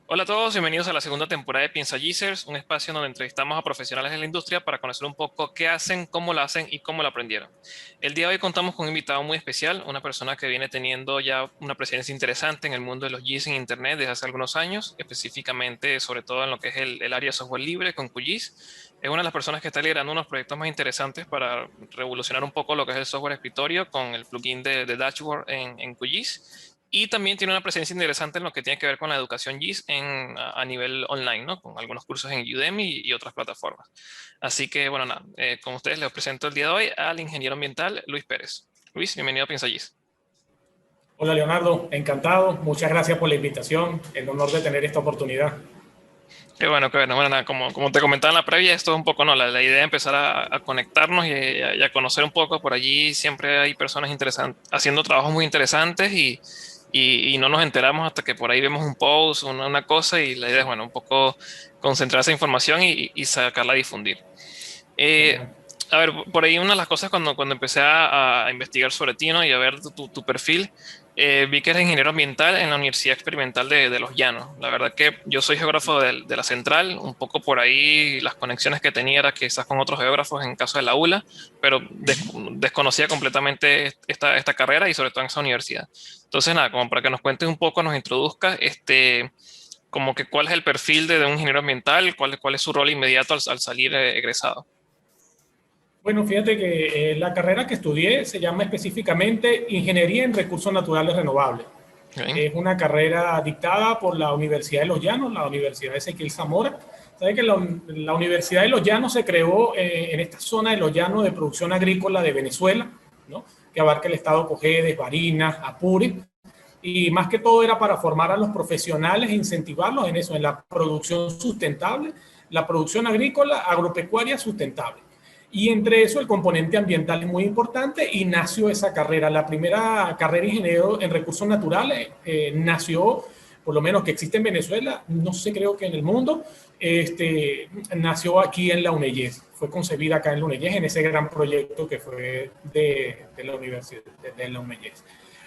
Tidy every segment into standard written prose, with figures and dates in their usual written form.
Hola a todos, bienvenidos a la segunda temporada de Piensa Users, un espacio donde entrevistamos a profesionales de la industria para conocer un poco qué hacen, cómo lo hacen y cómo lo aprendieron. El día de hoy contamos con un invitado muy especial, una persona que viene teniendo ya una presencia interesante en el mundo de los GIS en Internet desde hace algunos años, específicamente sobre todo en lo que es el área de software libre con QGIS. Es una de las personas que está liderando unos proyectos más interesantes para revolucionar un poco lo que es el software escritorio con el plugin de Dashboard en QGIS. Y también tiene una presencia interesante en lo que tiene que ver con la educación GIS a nivel online, ¿no? Con algunos cursos en Udemy y otras plataformas. Así que, bueno, nada, con ustedes les presento el día de hoy al ingeniero ambiental Luis Pérez. Luis, bienvenido a Piensa GIS. Hola Leonardo, encantado. Muchas gracias por la invitación. El honor de tener esta oportunidad. Qué bueno, qué bueno. Bueno, nada, como te comentaba en la previa, esto es un poco, ¿no? La idea de empezar a conectarnos y a conocer un poco. Por allí siempre hay personas interesantes, haciendo trabajos muy interesantes y no nos enteramos hasta que por ahí vemos un post, una cosa y la idea es, bueno, un poco concentrar esa información y sacarla a difundir. Eh, Genial. a ver, por ahí una de las cosas cuando empecé a investigar sobre ti, ¿no? Y a ver tu perfil, vi que eres ingeniero ambiental en la Universidad Experimental de Los Llanos. La verdad que yo soy geógrafo de la Central, un poco por ahí las conexiones que tenía era quizás con otros geógrafos en caso de la ULA, pero desconocía completamente esta carrera y sobre todo en esa universidad. Entonces, nada, como para que nos cuentes un poco, nos introduzcas, como que cuál es el perfil de un ingeniero ambiental, cuál es su rol inmediato al salir egresado. Bueno, fíjate que la carrera que estudié se llama específicamente Ingeniería en Recursos Naturales Renovables. Ok. Es una carrera dictada por la Universidad de Los Llanos, la Universidad de Ezequiel Zamora. Sabes que la Universidad de Los Llanos se creó en esta zona de Los Llanos de producción agrícola de Venezuela, ¿no? Que abarca el estado Cojedes, Barinas, Apure. Y más que todo era para formar a los profesionales e incentivarlos en eso, en la producción sustentable, la producción agrícola, agropecuaria sustentable. Y entre eso el componente ambiental es muy importante y nació esa carrera. La primera carrera de ingeniero en recursos naturales nació, por lo menos que existe en Venezuela, no sé, creo que en el mundo, nació aquí en la UNEYES. Fue concebida acá en la UNEYES, en ese gran proyecto que fue de la Universidad de la UNEYES.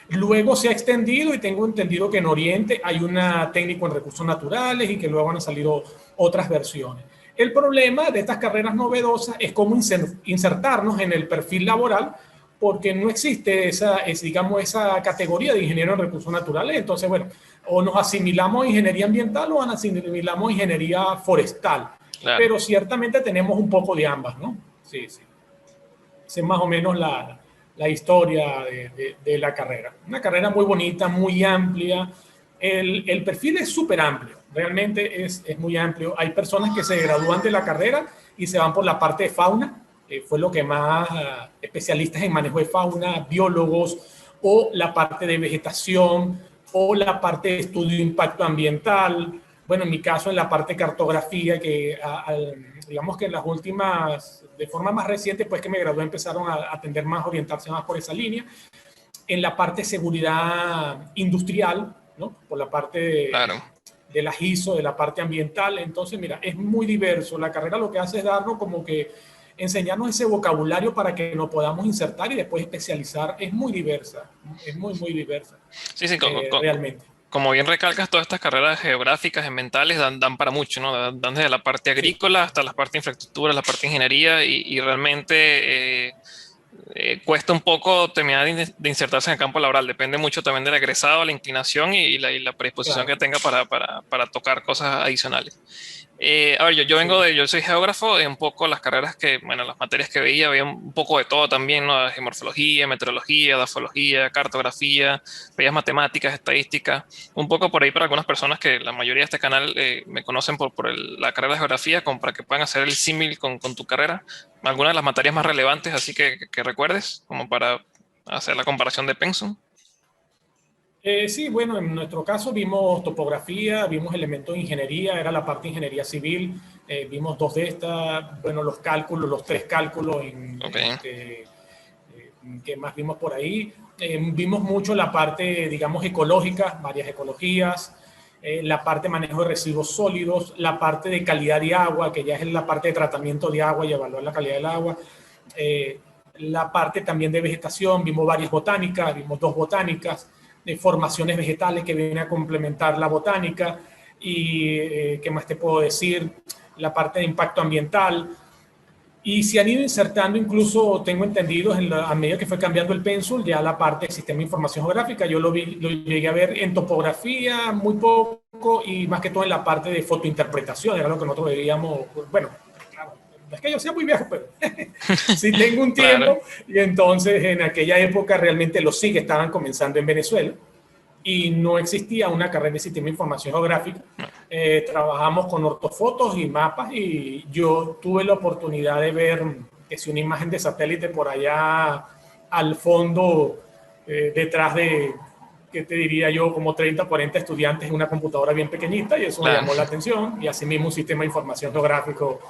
Luego se ha extendido y tengo entendido que en Oriente hay una técnico en recursos naturales y que luego han salido otras versiones. El problema de estas carreras novedosas es cómo insertarnos en el perfil laboral porque no existe digamos, esa categoría de ingeniero en recursos naturales. Entonces, bueno, o nos asimilamos a ingeniería ambiental o nos asimilamos a ingeniería forestal. Claro. Pero ciertamente tenemos un poco de ambas, ¿no? Sí, sí. Esa es más o menos la historia de la carrera. Una carrera muy bonita, muy amplia. El perfil es súper amplio, realmente es muy amplio. Hay personas que se gradúan de la carrera y se van por la parte de fauna, fue lo que más especialistas en manejo de fauna, biólogos, o la parte de vegetación, o la parte de estudio de impacto ambiental. Bueno, en mi caso, en la parte de cartografía, que digamos que en las últimas, de forma más reciente, pues que me gradué, empezaron a atender más, orientarse más por esa línea. En la parte de seguridad industrial, ¿no? Por la parte Claro. de las ISO, de la parte ambiental. Entonces, mira, es muy diverso. La carrera lo que hace es darnos como que enseñarnos ese vocabulario para que nos podamos insertar y después especializar. Es muy diversa, es muy, muy diversa, Sí, sí, realmente. como bien recalcas, todas estas carreras geográficas y mentales dan para mucho, ¿no? Dan desde la parte Sí, agrícola hasta la parte de infraestructura, la parte de ingeniería y realmente cuesta un poco terminar de insertarse en el campo laboral. Depende mucho también del egresado, la inclinación y la predisposición claro, que tenga para tocar cosas adicionales. A ver, sí. yo soy geógrafo, un poco las carreras bueno, las materias que veía, veía un poco de todo también, ¿no? Geomorfología, meteorología, dafología, cartografía, veías matemáticas, estadística, un poco por ahí para algunas personas que la mayoría de este canal me conocen por la carrera de geografía, como para que puedan hacer el símil con tu carrera, algunas de las materias más relevantes, así que recuerdes, como para hacer la comparación de pensum. Sí, bueno, en nuestro caso vimos topografía, vimos elementos de ingeniería, era la parte de ingeniería civil, vimos dos de estas, bueno, los cálculos, los tres cálculos, Ok, ¿qué más vimos por ahí? Vimos mucho la parte, digamos, ecológica, varias ecologías, la parte de manejo de residuos sólidos, la parte de calidad de agua, que ya es la parte de tratamiento de agua y evaluar la calidad del agua, eh, la parte también de vegetación, vimos varias botánicas, vimos dos botánicas, de formaciones vegetales que vienen a complementar la botánica, y ¿qué más te puedo decir? La parte de impacto ambiental. Y se han ido insertando, incluso tengo entendido, a medida que fue cambiando el pénsul, ya la parte de sistema de información geográfica. Yo lo llegué a ver en topografía muy poco y más que todo en la parte de fotointerpretación, era lo que nosotros veíamos. Bueno, claro, no es que yo sea muy viejo, pero sí tengo un Claro. tiempo. Y entonces en aquella época realmente los SIG estaban comenzando en Venezuela y no existía una carrera de sistema de información geográfica. Trabajamos con ortofotos y mapas y yo tuve la oportunidad de ver que si una imagen de satélite por allá al fondo, detrás de, ¿qué te diría yo? Como 30, 40 estudiantes en una computadora bien pequeñita, y eso me Claro. llamó la atención. Y asimismo un sistema de información geográfico.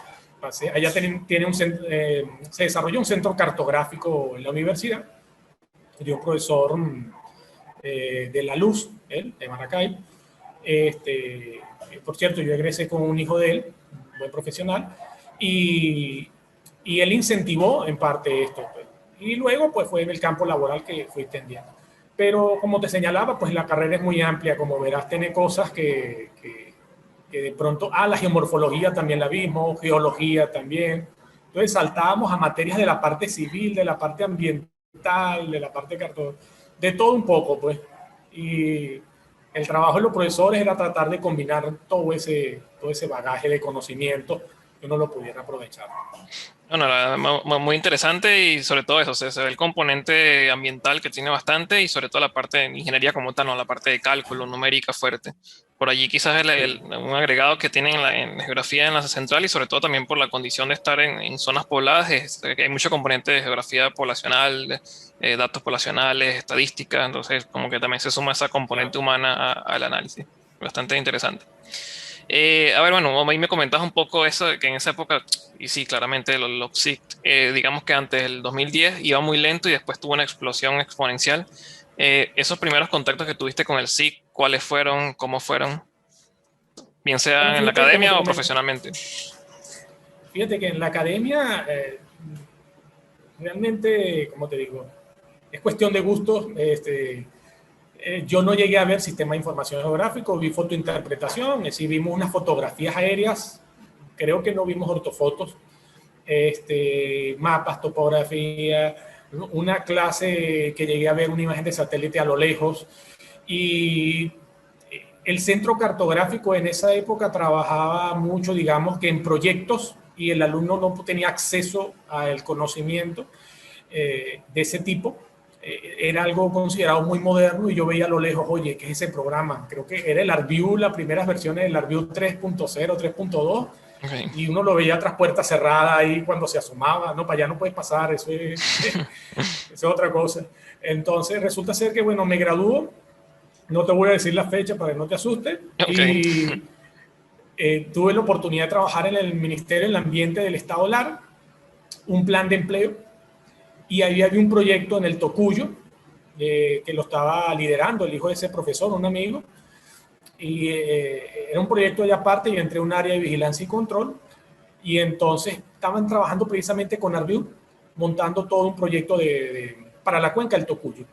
Allá tiene se desarrolló un centro cartográfico en la universidad de un profesor de La Luz, él, de Maracay. Por cierto, yo egresé con un hijo de él, un buen profesional, y, y él incentivó en parte esto. Pues. Y luego, pues fue en el campo laboral que fui tendiendo. Pero como te señalaba, pues la carrera es muy amplia, como verás, tiene cosas que de pronto, la geomorfología también la vimos, geología también. Entonces saltábamos a materias de la parte civil, de la parte ambiental, de la parte de todo un poco, pues. Y el trabajo de los profesores era tratar de combinar todo ese bagaje de conocimiento que uno lo pudiera aprovechar. Bueno, muy interesante y sobre todo eso, se ve el componente ambiental que tiene bastante y sobre todo la parte de ingeniería como tal, ¿no? La parte de cálculo, numérica fuerte. Por allí quizás Sí. un agregado que tienen en la geografía en la central y sobre todo también por la condición de estar en zonas pobladas, es que hay mucho componente de geografía poblacional, datos poblacionales, estadística, entonces como que también se suma esa componente Claro. humana al análisis. Bastante interesante. A ver, bueno, ahí me comentas un poco eso, de que en esa época, y sí, claramente los SIC, digamos que antes del 2010 iba muy lento y después tuvo una explosión exponencial. Esos primeros contactos que tuviste con el SIC, ¿cuáles fueron? ¿Cómo fueron? Bien Bueno, sea en la fíjate, como te academia o comento, profesionalmente. fíjate que en la academia realmente, como te digo, es cuestión de gustos. Yo no llegué a ver sistema de información geográfico, vi fotointerpretación, sí vimos unas fotografías aéreas, creo que no vimos ortofotos, mapas, topografía, una clase que llegué a ver una imagen de satélite a lo lejos. Y el centro cartográfico en esa época trabajaba mucho, digamos, que en proyectos y el alumno no tenía acceso al conocimiento de ese tipo. Era algo considerado muy moderno y yo veía a lo lejos, oye, ¿qué es ese programa? Creo que era el ArcView, las primeras versiones del ArcView 3.0, 3.2, Okay. y uno lo veía tras puertas cerradas ahí cuando se asomaba, no, para allá no puedes pasar, eso es otra cosa. Entonces resulta ser que, bueno, me graduó, no te voy a decir la fecha para que no te asustes, Ok. y tuve la oportunidad de trabajar en el Ministerio del Ambiente del Estado Lara, un plan de empleo, y ahí había un proyecto en el Tocuyo, que lo estaba liderando el hijo de ese profesor, un amigo, y era un proyecto de aparte y entré a un área de vigilancia y control, y entonces estaban trabajando precisamente con Arbiu, montando todo un proyecto para la cuenca del Tocuyo.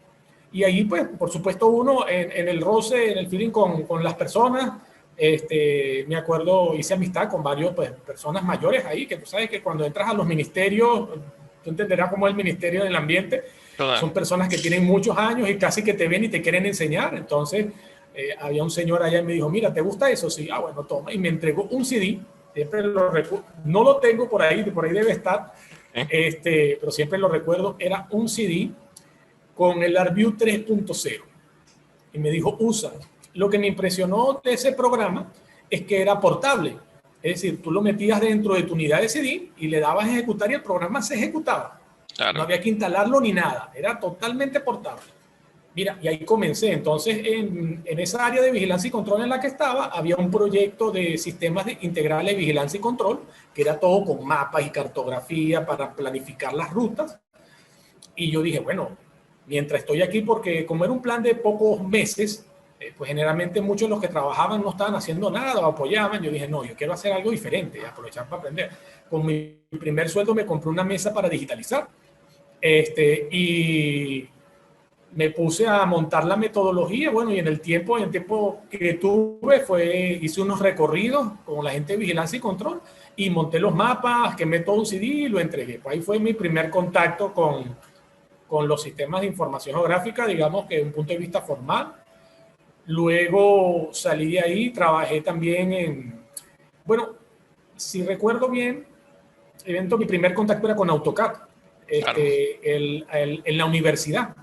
Y ahí, pues, por supuesto, uno en el roce, en el feeling con las personas, me acuerdo, hice amistad con varios, pues, personas mayores ahí, que tú sabes que cuando entras a los ministerios, tú entenderás cómo es el Ministerio del Ambiente, Total. son personas que tienen muchos años y casi que te ven y te quieren enseñar. Entonces, había un señor allá y me dijo, mira, ¿te gusta eso? Sí, bueno, toma. Y me entregó un CD, siempre no lo tengo por ahí debe estar, Okay. pero siempre lo recuerdo, era un CD con el ArcView 3.0 y me dijo, usa. Lo que me impresionó de ese programa es que era portable. Es decir, tú lo metías dentro de tu unidad de CD y le dabas a ejecutar y el programa se ejecutaba. No Claro. había que instalarlo ni nada. Era totalmente portable. Mira, y ahí comencé. Entonces, en esa área de vigilancia y control en la que estaba, había un proyecto de sistemas integrales de vigilancia y control, que era todo con mapas y cartografía para planificar las rutas. Y yo dije, bueno, mientras estoy aquí, porque como era un plan de pocos meses, pues generalmente muchos de los que trabajaban no estaban haciendo nada o apoyaban. Yo dije, no, yo quiero hacer algo diferente, aprovechar para aprender. Con mi primer sueldo me compré una mesa para digitalizar. Y me puse a montar la metodología, bueno, y en el tiempo que tuve hice unos recorridos con la gente de vigilancia y control y monté los mapas, quemé todo un CD y lo entregué. Pues ahí fue mi primer contacto con los sistemas de información geográfica, digamos que desde un punto de vista formal. Luego salí de ahí, trabajé también bueno, si recuerdo bien, mi primer contacto era con AutoCAD, Claro. en la universidad.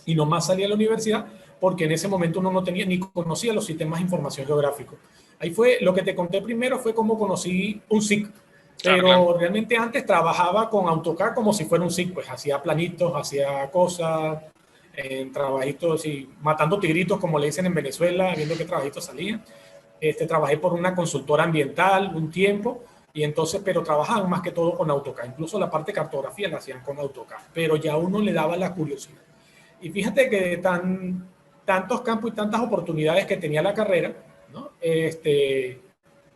Y nomás salí a la universidad porque en ese momento uno no tenía ni conocía los sistemas de información geográfico. Ahí fue, lo que te conté primero fue cómo conocí un SIG, Claro, claro. pero realmente antes trabajaba con AutoCAD como si fuera un SIG, pues hacía planitos, hacía cosas, en trabajitos y matando tigritos, como le dicen en Venezuela, viendo qué trabajitos salían. Trabajé por una consultora ambiental un tiempo, y entonces, pero trabajaban más que todo con AutoCAD, incluso la parte de cartografía la hacían con AutoCAD, pero ya uno le daba la curiosidad. Y fíjate que de tantos campos y tantas oportunidades que tenía la carrera, ¿no?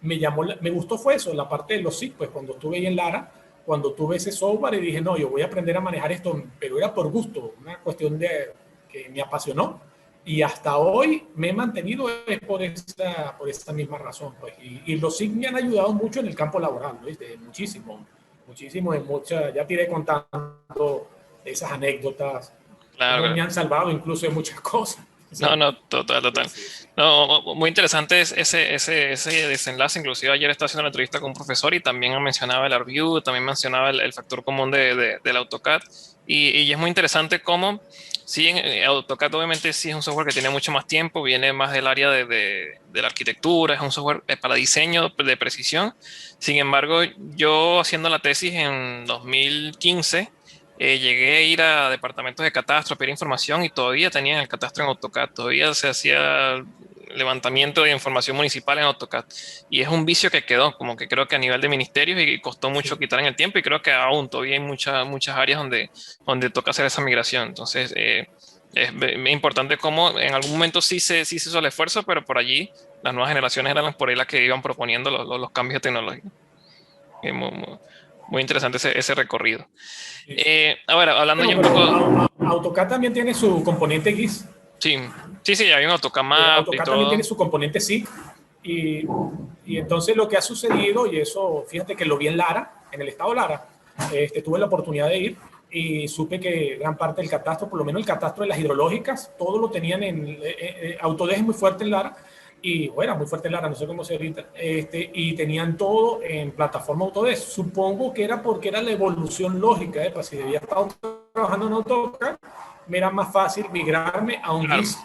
Me gustó fue eso, la parte de los SIG, pues cuando estuve ahí en Lara, cuando tuve ese software y dije, no, yo voy a aprender a manejar esto, pero era por gusto, una cuestión de que me apasionó. Y hasta hoy me he mantenido por esa misma razón. Pues. Y los SIG me han ayudado mucho en el campo laboral, ¿no? Muchísimo, muchísimo, ya te iré contando esas anécdotas, Claro, cómo me claro. han salvado incluso de muchas cosas. No, Sí, no, total, sí, total. sí, sí. No, muy interesante es ese desenlace. Inclusive ayer estaba haciendo una entrevista con un profesor y también mencionaba el ArcView, también mencionaba el factor común del AutoCAD. Y es muy interesante cómo, sí, AutoCAD obviamente sí es un software que tiene mucho más tiempo, viene más del área de la arquitectura, es un software para diseño de precisión. Sin embargo, yo haciendo la tesis en 2015, llegué a ir a departamentos de catastro a pedir información y todavía tenían el catastro en AutoCAD, todavía se hacía levantamiento de información municipal en AutoCAD. Y es un vicio que quedó, como que creo que a nivel de ministerios y costó mucho Sí. quitar en el tiempo y creo que aún todavía hay muchas áreas donde toca hacer esa migración. Entonces, es importante cómo en algún momento sí se hizo el esfuerzo, pero por allí las nuevas generaciones eran por ahí las que iban proponiendo los cambios de tecnología. Muy, muy interesante ese recorrido. Sí, sí. Ahora, hablando Bueno, ya un pero poco, AutoCAD también tiene su componente GIS. sí, sí, hay un AutoCAD Map y AutoCAD también tiene todo. su componente SIG. Y, y entonces lo que ha sucedido, y eso, fíjate que lo vi en Lara, en el estado Lara, tuve la oportunidad de ir y supe que gran parte del catastro, por lo menos el catastro de las hidrológicas, todo lo tenían Autodesk es muy fuerte en Lara, y bueno, era muy fuerte en Lara, no sé cómo se ahorita, y tenían todo en plataforma Autodesk. Supongo que era porque era la evolución lógica, pues si debía estar trabajando en AutoCAD, me era más fácil migrarme a un Claro, GIS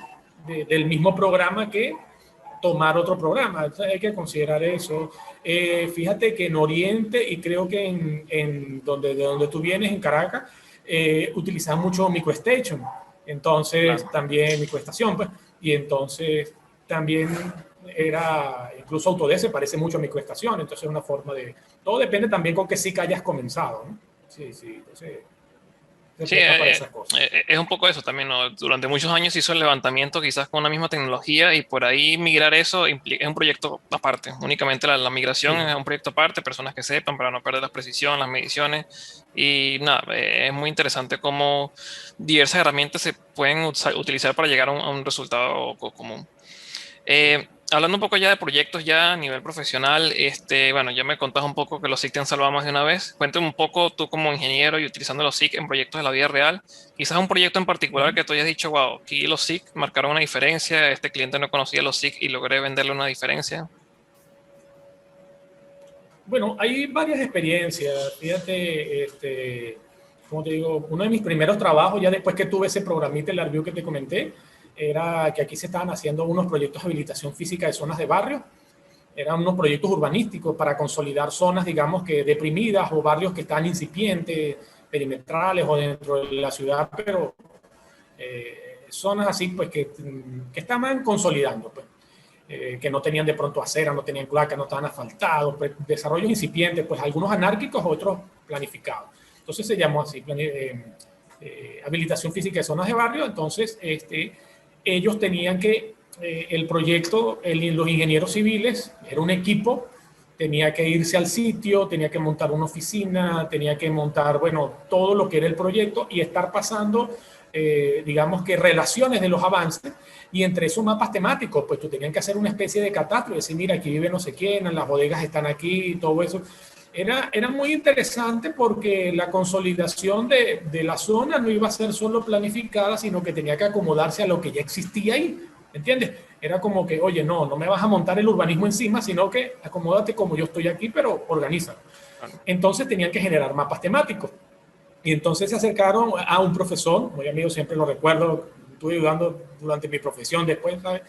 del mismo programa que tomar otro programa. Entonces hay que considerar eso. Fíjate que en Oriente y creo que de donde tú vienes, en Caracas, utilizaban mucho MicroStation. Entonces claro. también MicroStation, pues, y entonces también incluso Autodesk se parece mucho a MicroStation, entonces es una forma de, todo depende también con qué sí que hayas comenzado, ¿no? Sí, sí, entonces se Sí, presta para esas cosas. es un poco eso también, ¿no? Durante muchos años se hizo el levantamiento quizás con una misma tecnología y por ahí migrar eso es un proyecto aparte. Únicamente la migración Sí. es un proyecto aparte, personas que sepan para no perder la precisión, las mediciones. Y nada, es muy interesante cómo diversas herramientas se pueden utilizar para llegar a un resultado común. Hablando un poco ya de proyectos ya a nivel profesional, bueno, ya me contás un poco que los SIC te han salvado más de una vez. Cuéntame un poco tú como ingeniero y utilizando los SIC en proyectos de la vida real. Quizás un proyecto en particular que tú hayas dicho, wow, aquí los SIC marcaron una diferencia, este cliente no conocía los SIC y logré venderle una diferencia. Bueno, hay varias experiencias. Fíjate, como te digo, uno de mis primeros trabajos, ya después que tuve ese programita, el Arview que te comenté, era que aquí se estaban haciendo unos proyectos de habilitación física de zonas de barrio. Eran unos proyectos urbanísticos para consolidar zonas, digamos, que deprimidas o barrios que están incipientes, perimetrales o dentro de la ciudad, pero zonas así, pues, que estaban consolidando, pues. Que no tenían de pronto acera, no tenían cloaca, no estaban asfaltados, pues, desarrollos incipientes, pues algunos anárquicos, otros planificados. Entonces se llamó así, habilitación física de zonas de barrio. Entonces ellos tenían que, el proyecto, los ingenieros civiles, era un equipo, tenía que irse al sitio, tenía que montar una oficina, tenía que montar, bueno, todo lo que era el proyecto y estar pasando digamos que relaciones de los avances, y entre esos mapas temáticos, pues tú tenías que hacer una especie de catastro y decir, mira, aquí vive no sé quién, las bodegas están aquí y todo eso. Era muy interesante porque la consolidación de la zona no iba a ser solo planificada, sino que tenía que acomodarse a lo que ya existía ahí, ¿entiendes? Era como que, oye, no me vas a montar el urbanismo encima, sino que acomódate como yo estoy aquí, pero organiza. Entonces tenían que generar mapas temáticos. Y entonces se acercaron a un profesor, muy amigo, siempre lo recuerdo, estuve ayudando durante mi profesión después, ¿sabes?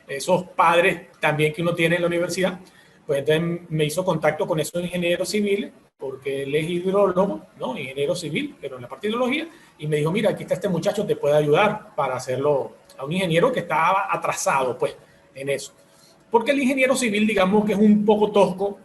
Esos padres también que uno tiene en la universidad, pues entonces me hizo contacto con esos ingenieros civiles, porque él es hidrólogo, ¿no? Ingeniero civil, pero en la parte de hidrología, y me dijo, mira, aquí está este muchacho, te puede ayudar para hacerlo, a un ingeniero que estaba atrasado, pues, en eso. Porque el ingeniero civil, digamos que es un poco tosco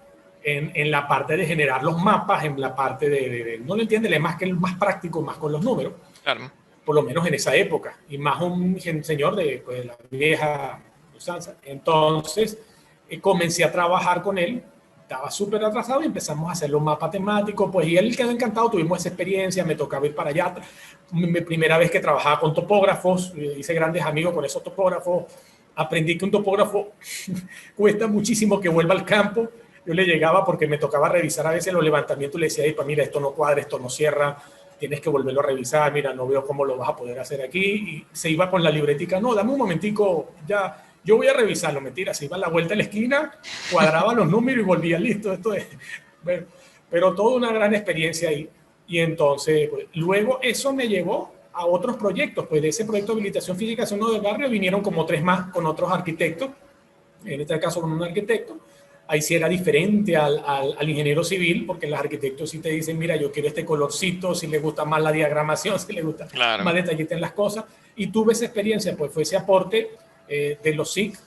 en la parte de generar los mapas, en la parte no lo entiende, es más que el más práctico, más con los números, Claro. por lo menos en esa época, y más un señor de pues, la vieja usanza. Entonces, comencé a trabajar con él, estaba súper atrasado y empezamos a hacer los mapas temáticos, pues, y él quedó encantado, tuvimos esa experiencia, me tocaba ir para allá, mi primera vez que trabajaba con topógrafos, hice grandes amigos con esos topógrafos, aprendí que un topógrafo cuesta muchísimo que vuelva al campo. Yo le llegaba porque me tocaba revisar a veces los levantamientos y le decía, mira, esto no cuadra, esto no cierra, tienes que volverlo a revisar, mira, no veo cómo lo vas a poder hacer aquí. Y se iba con la libretica, no, dame un momentico, ya, yo voy a revisarlo, mentira, se iba a la vuelta a la esquina, cuadraba los números y volvía, listo, esto es. Bueno, pero toda una gran experiencia ahí. Y entonces, pues, luego eso me llevó a otros proyectos, pues de ese proyecto de habilitación física uno del barrio vinieron como 3 más con otros arquitectos, en este caso con un arquitecto. Ahí sí era diferente al ingeniero civil, porque los arquitectos sí te dicen, mira, yo quiero este colorcito, si le gusta más la diagramación, si le gusta más detallista en las cosas. Y tuve esa experiencia, pues fue ese aporte de los SIC,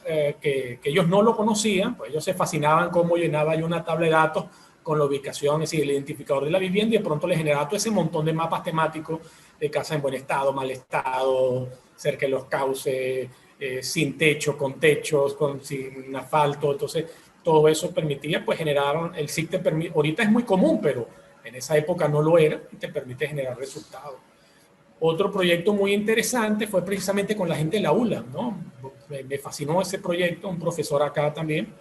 que ellos no lo conocían, pues ellos se fascinaban cómo llenaba yo una tabla de datos con la ubicación, es decir, el identificador de la vivienda, y de pronto le generaba todo ese montón de mapas temáticos de casa en buen estado, mal estado, cerca de los cauces, sin techo, con techos, sin asfalto. Entonces, todo eso permitía, pues generar, el SIC te permite, ahorita es muy común, pero en esa época no lo era, y te permite generar resultados. Otro proyecto muy interesante fue precisamente con la gente de la ULA, ¿no? Me fascinó ese proyecto, un profesor acá también,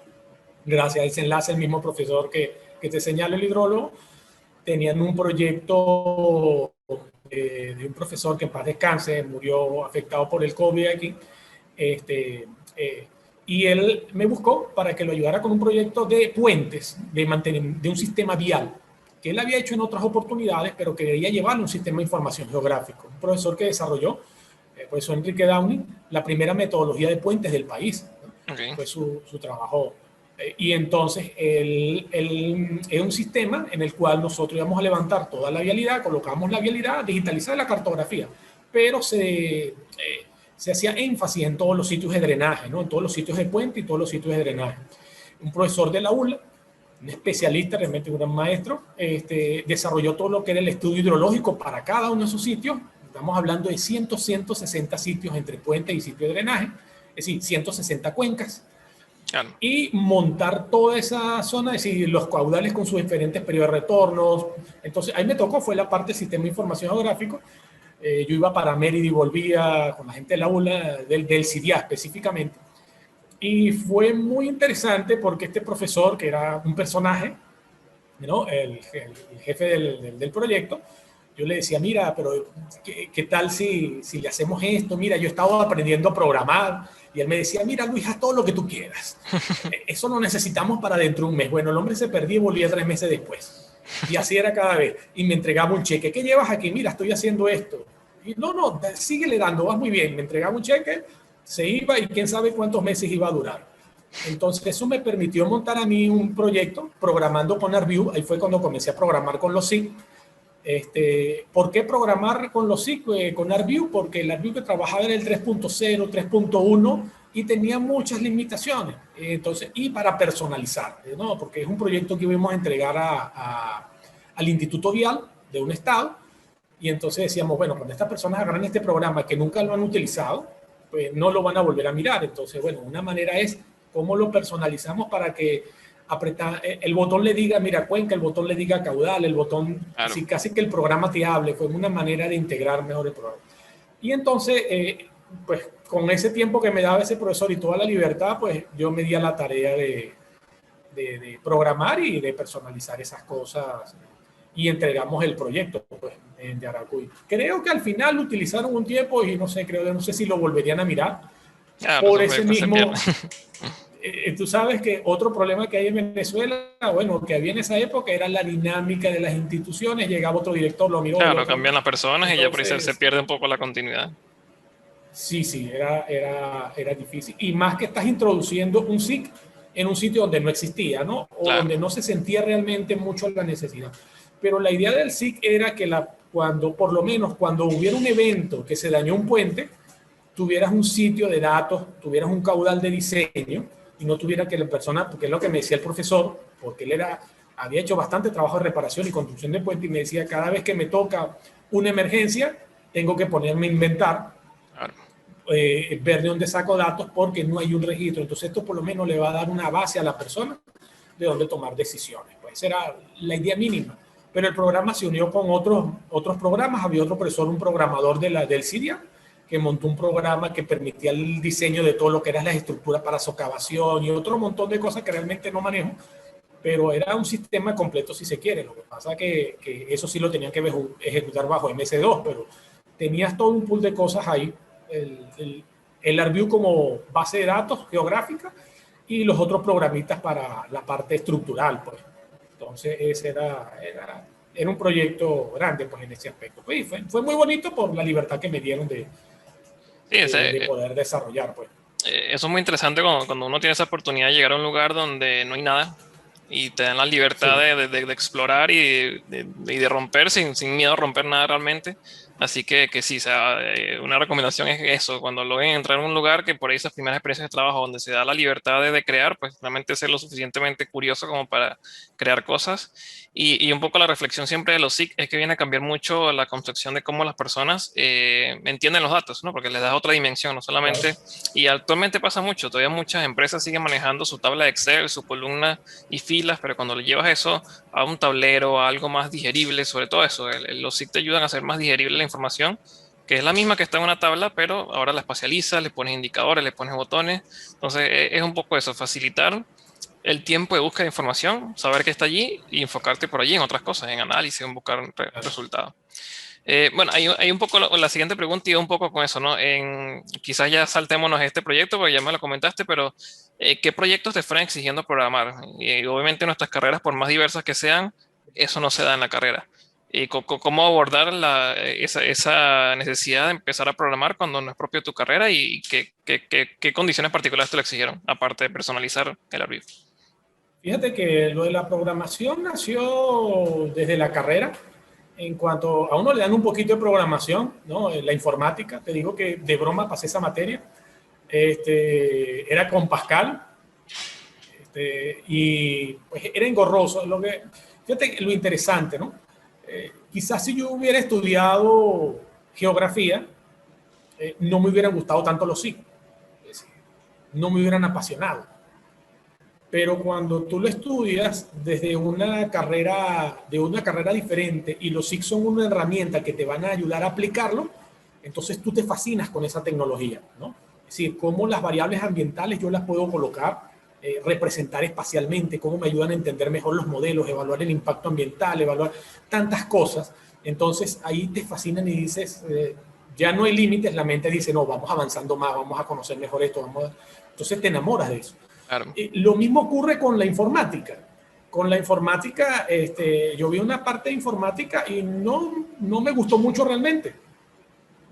gracias a ese enlace, el mismo profesor que te señala el hidrólogo, tenían un proyecto de un profesor que en paz descanse, murió afectado por el COVID aquí, y él me buscó para que lo ayudara con un proyecto de puentes, de un sistema vial, que él había hecho en otras oportunidades, pero que quería llevarle un sistema de información geográfico. Un profesor que desarrolló, el profesor Enrique Downey, la primera metodología de puentes del país, ¿no? Okay. Fue su trabajo. Y entonces, es un sistema en el cual nosotros íbamos a levantar toda la vialidad, colocamos la vialidad, digitalizar la cartografía, pero se hacía énfasis en todos los sitios de drenaje, ¿no? En todos los sitios de puente y todos los sitios de drenaje. Un profesor de la ULA, un especialista, realmente un gran maestro, desarrolló todo lo que era el estudio hidrológico para cada uno de esos sitios. Estamos hablando de 160 sitios entre puentes y sitios de drenaje, es decir, 160 cuencas. Claro. Y montar toda esa zona, es decir, los caudales con sus diferentes periodos de retornos. Entonces, ahí me tocó, fue la parte del sistema de información geográfico. Yo iba para Mérida y volvía con la gente de la ULA, del CIDIA específicamente. Y fue muy interesante porque este profesor, que era un personaje, ¿no? el jefe del proyecto, yo le decía, mira, pero ¿qué tal si le hacemos esto? Mira, yo estaba aprendiendo a programar. Y él me decía, mira, Luis, haz todo lo que tú quieras. Eso lo necesitamos para dentro de un mes. Bueno, el hombre se perdía y volvía 3 meses después. Y así era cada vez. Y me entregaba un cheque. ¿Qué llevas aquí? Mira, estoy haciendo esto. Y no, síguele dando, vas muy bien. Me entregaba un cheque, se iba y quién sabe cuántos meses iba a durar. Entonces, eso me permitió montar a mí un proyecto programando con ArcView. Ahí fue cuando comencé a programar con los SIC. ¿Por qué programar con los SIC, con ArcView? Porque el ArcView que trabajaba era el 3.0, 3.1 y tenía muchas limitaciones. Entonces, y para personalizar, ¿no? Porque es un proyecto que íbamos a entregar al Instituto Vial de un estado. Y entonces decíamos, bueno, cuando estas personas agarran este programa que nunca lo han utilizado, pues no lo van a volver a mirar. Entonces, bueno, una manera es cómo lo personalizamos para que el botón le diga, mira, cuenca, el botón le diga caudal, el botón, claro. Casi que el programa te hable. Fue una manera de integrar mejor el programa. Y entonces, pues con ese tiempo que me daba ese profesor y toda la libertad, pues yo me di a la tarea de programar y de personalizar esas cosas y entregamos el proyecto pues, en Yaracuy. Creo que al final lo utilizaron un tiempo y no sé si lo volverían a mirar Claro, por esos ese proyectos se pierden. mismo. Tú sabes que otro problema que hay en Venezuela, bueno, que había en esa época era la dinámica de las instituciones, llegaba otro director, lo miró el Claro, otro. cambian las personas y ya por ahí se Entonces, pierde un poco la continuidad. sí, sí, era difícil. Y más que estás introduciendo un SIC en un sitio donde no existía, ¿no? O Claro, donde no se sentía realmente mucho la necesidad. Pero la idea del SIC era que cuando, por lo menos cuando hubiera un evento que se dañó un puente, tuvieras un sitio de datos, tuvieras un caudal de diseño y no tuviera que la persona, porque es lo que me decía el profesor, porque había hecho bastante trabajo de reparación y construcción de puente y me decía, cada vez que me toca una emergencia, tengo que ponerme a inventar, claro. ver de dónde saco datos porque no hay un registro. Entonces esto por lo menos le va a dar una base a la persona de dónde tomar decisiones. Pues esa era la idea mínima. Pero el programa se unió con otros programas. Había otro profesor, un programador del CIDIA, que montó un programa que permitía el diseño de todo lo que eran las estructuras para socavación y otro montón de cosas que realmente no manejo, pero era un sistema completo si se quiere. Lo que pasa que eso sí lo tenían que ejecutar bajo MS2, pero tenías todo un pool de cosas ahí. El ArcView como base de datos geográfica y los otros programitas para la parte estructural, pues. Entonces, ese era un proyecto grande, pues, en ese aspecto. Pues, fue muy bonito por la libertad que me dieron Sí, de poder desarrollar, pues. eso es muy interesante cuando uno tiene esa oportunidad de llegar a un lugar donde no hay nada y te dan la libertad Sí. de explorar y de romper sin miedo a romper nada realmente. Así que sí, o sea, una recomendación es eso, cuando logren entrar en un lugar que por ahí esas primeras experiencias de trabajo donde se da la libertad de crear, pues realmente ser lo suficientemente curioso como para crear cosas. Y un poco la reflexión siempre de los SIC es que viene a cambiar mucho la concepción de cómo las personas entienden los datos, ¿no? Porque les da otra dimensión, no Claro. solamente, y actualmente pasa mucho, todavía muchas empresas siguen manejando su tabla de Excel, su columna y filas, pero cuando le llevas eso a un tablero, a algo más digerible, sobre todo eso, los SIC te ayudan a hacer más digerible la información, que es la misma que está en una tabla, pero ahora la espacializas, le pones indicadores, le pones botones. Entonces es un poco eso, facilitar el tiempo de búsqueda de información, saber que está allí y enfocarte por allí en otras cosas, en análisis, en buscar resultados. Bueno, hay un poco la siguiente pregunta y un poco con eso, ¿no? Quizás ya saltémonos este proyecto, porque ya me lo comentaste, pero ¿qué proyectos te fueron exigiendo programar? Y obviamente nuestras carreras, por más diversas que sean, eso no se da en la carrera. ¿Y cómo abordar esa necesidad de empezar a programar cuando no es propio de tu carrera y qué condiciones particulares te lo exigieron, aparte de personalizar el archivo? Fíjate que lo de la programación nació desde la carrera. En cuanto a uno le dan un poquito de programación, ¿no? La informática, te digo que de broma pasé esa materia. Era con Pascal y pues era engorroso. Fíjate lo interesante, ¿no? Quizás si yo hubiera estudiado geografía, no me hubieran gustado tanto los SIC, no me hubieran apasionado. Pero cuando tú lo estudias desde de una carrera diferente y los SIC son una herramienta que te van a ayudar a aplicarlo, entonces tú te fascinas con esa tecnología, ¿no? Es decir, cómo las variables ambientales yo las puedo colocar, representar espacialmente, cómo me ayudan a entender mejor los modelos, evaluar el impacto ambiental, evaluar tantas cosas. Entonces ahí te fascinan y dices, ya no hay límites, la mente dice, no, vamos avanzando más, vamos a conocer mejor esto, entonces te enamoras de eso. Claro. Lo mismo ocurre con la informática. Con la informática, yo vi una parte de informática y no me gustó mucho realmente.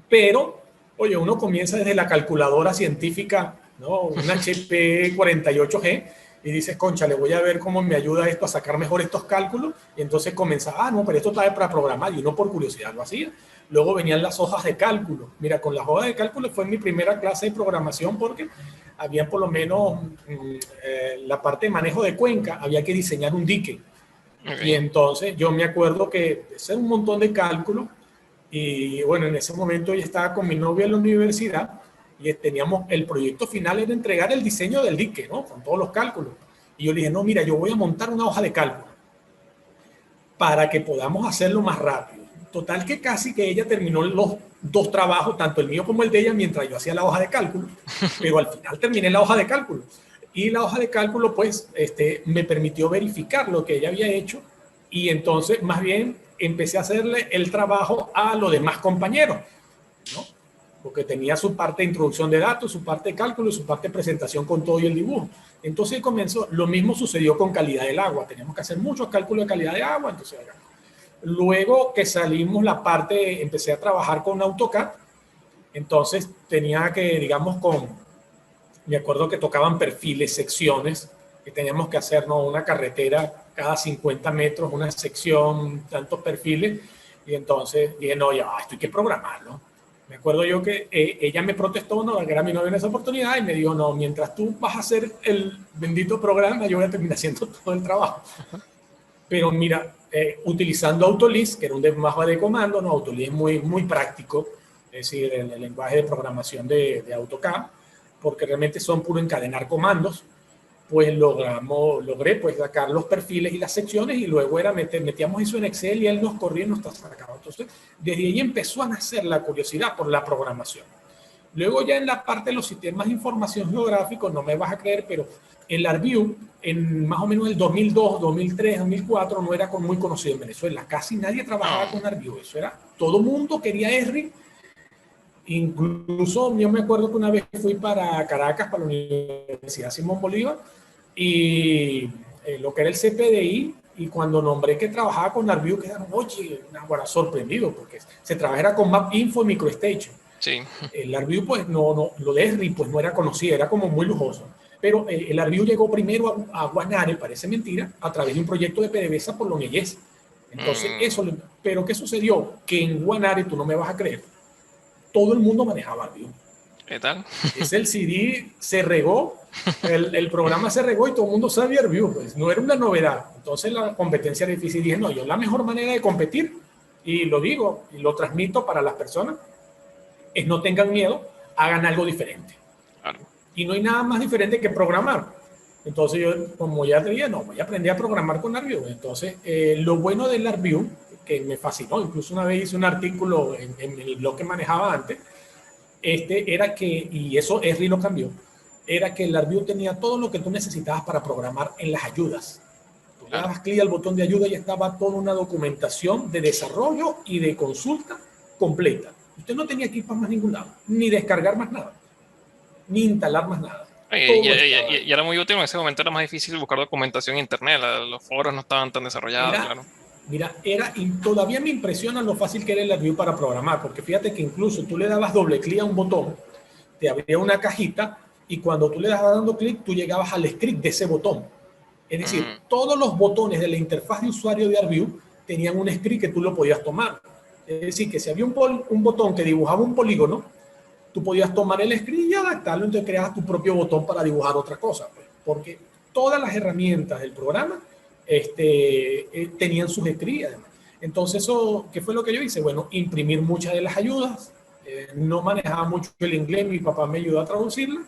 Pero, oye, uno comienza desde la calculadora científica, ¿no? Un HP 48G, y dices, concha, le voy a ver cómo me ayuda esto a sacar mejor estos cálculos. Y entonces comienza, no, pero esto está para programar. Y uno por curiosidad lo hacía. Luego venían las hojas de cálculo. Mira, con las hojas de cálculo fue mi primera clase de programación porque había por lo menos la parte de manejo de cuenca, había que diseñar un dique. Y Okay. entonces yo me acuerdo que ese era un montón de cálculos. Y bueno, en ese momento yo estaba con mi novia en la universidad y teníamos el proyecto final era entregar el diseño del dique, ¿no? Con todos los cálculos. Y yo le dije, no, mira, yo voy a montar una hoja de cálculo para que podamos hacerlo más rápido. total que casi que ella terminó los dos trabajos, tanto el mío como el de ella, mientras yo hacía la hoja de cálculo, pero al final terminé la hoja de cálculo. Y la hoja de cálculo, pues, me permitió verificar lo que ella había hecho y entonces, más bien, empecé a hacerle el trabajo a los demás compañeros, ¿no? Porque tenía su parte de introducción de datos, su parte de cálculo y su parte de presentación con todo y el dibujo. Entonces comenzó, lo mismo sucedió con calidad del agua. Teníamos que hacer muchos cálculos de calidad de agua, entonces luego que salimos la parte, empecé a trabajar con AutoCAD, entonces tenía que, digamos, me acuerdo que tocaban perfiles, secciones, que teníamos que hacer, ¿no? Una carretera cada 50 metros, una sección, tantos perfiles, y entonces dije, no, ya, esto hay que programarlo. Me acuerdo yo que ella me protestó, no, que era mi novia en esa oportunidad, y me dijo, no, mientras tú vas a hacer el bendito programa, yo voy a terminar haciendo todo el trabajo. Pero mira, utilizando Autolist, que era un lenguaje de comando, ¿no? Autolist es muy práctico, es decir, el lenguaje de programación de AutoCAD, porque realmente son puro encadenar comandos, pues logré pues sacar los perfiles y las secciones y luego metíamos eso en Excel y él nos corría y nos sacaba. Entonces, desde ahí empezó a nacer la curiosidad por la programación. Luego ya en la parte de los sistemas de información geográficos, no me vas a creer, pero el ArcView, en más o menos el 2002, 2003, 2004, no era muy conocido en Venezuela. Casi nadie trabajaba con ArcView. Eso era, todo mundo quería Esri. Incluso yo me acuerdo que una vez fui para Caracas, para la Universidad Simón Bolívar, y lo que era el CPDI, y cuando nombré que trabajaba con ArcView, quedaron, oye, ahora sorprendido, porque se trabajaba con MapInfo y MicroStation. Sí. El ArcView, pues, lo de Esri, pues, no era conocido, era como muy lujoso. Pero el ArcView llegó primero a Guanare, parece mentira, a través de un proyecto de PDVSA por Lonejes. Entonces, pero ¿qué sucedió? Que en Guanare, tú no me vas a creer, todo el mundo manejaba ArcView. ¿Qué tal? Es el CD, se regó, el programa se regó y todo el mundo sabía ArcView, pues no era una novedad. Entonces la competencia era difícil. Dije, no, yo la mejor manera de competir, y lo digo y lo transmito para las personas, es no tengan miedo, hagan algo diferente. Claro. Y no hay nada más diferente que programar. Entonces yo, como ya te dije, no, voy a aprender a programar con ArcView. Entonces, lo bueno del ArcView, que me fascinó, incluso una vez hice un artículo en el blog que manejaba antes, era que, y eso Esri lo cambió, era que el ArcView tenía todo lo que tú necesitabas para programar en las ayudas. Tú le dabas clic al botón de ayuda y estaba toda una documentación de desarrollo y de consulta completa. Usted no tenía que ir para más ningún lado, ni descargar más nada, ni instalar más nada. Y era muy útil, en ese momento era más difícil buscar documentación en internet, los foros no estaban tan desarrollados, claro. Mira, todavía me impresiona lo fácil que era el ArcView para programar, porque fíjate que incluso tú le dabas doble clic a un botón, te abría una cajita, y cuando tú le dabas dando clic, tú llegabas al script de ese botón. Es decir, todos los botones de la interfaz de usuario de ArcView tenían un script que tú lo podías tomar. Es decir, que si había un botón que dibujaba un polígono, tú podías tomar el script y adaptarlo, entonces creabas tu propio botón para dibujar otra cosa, pues, porque todas las herramientas del programa tenían sus scripts. Entonces, ¿qué fue lo que yo hice? Bueno, imprimir muchas de las ayudas. No manejaba mucho el inglés, mi papá me ayudó a traducirla.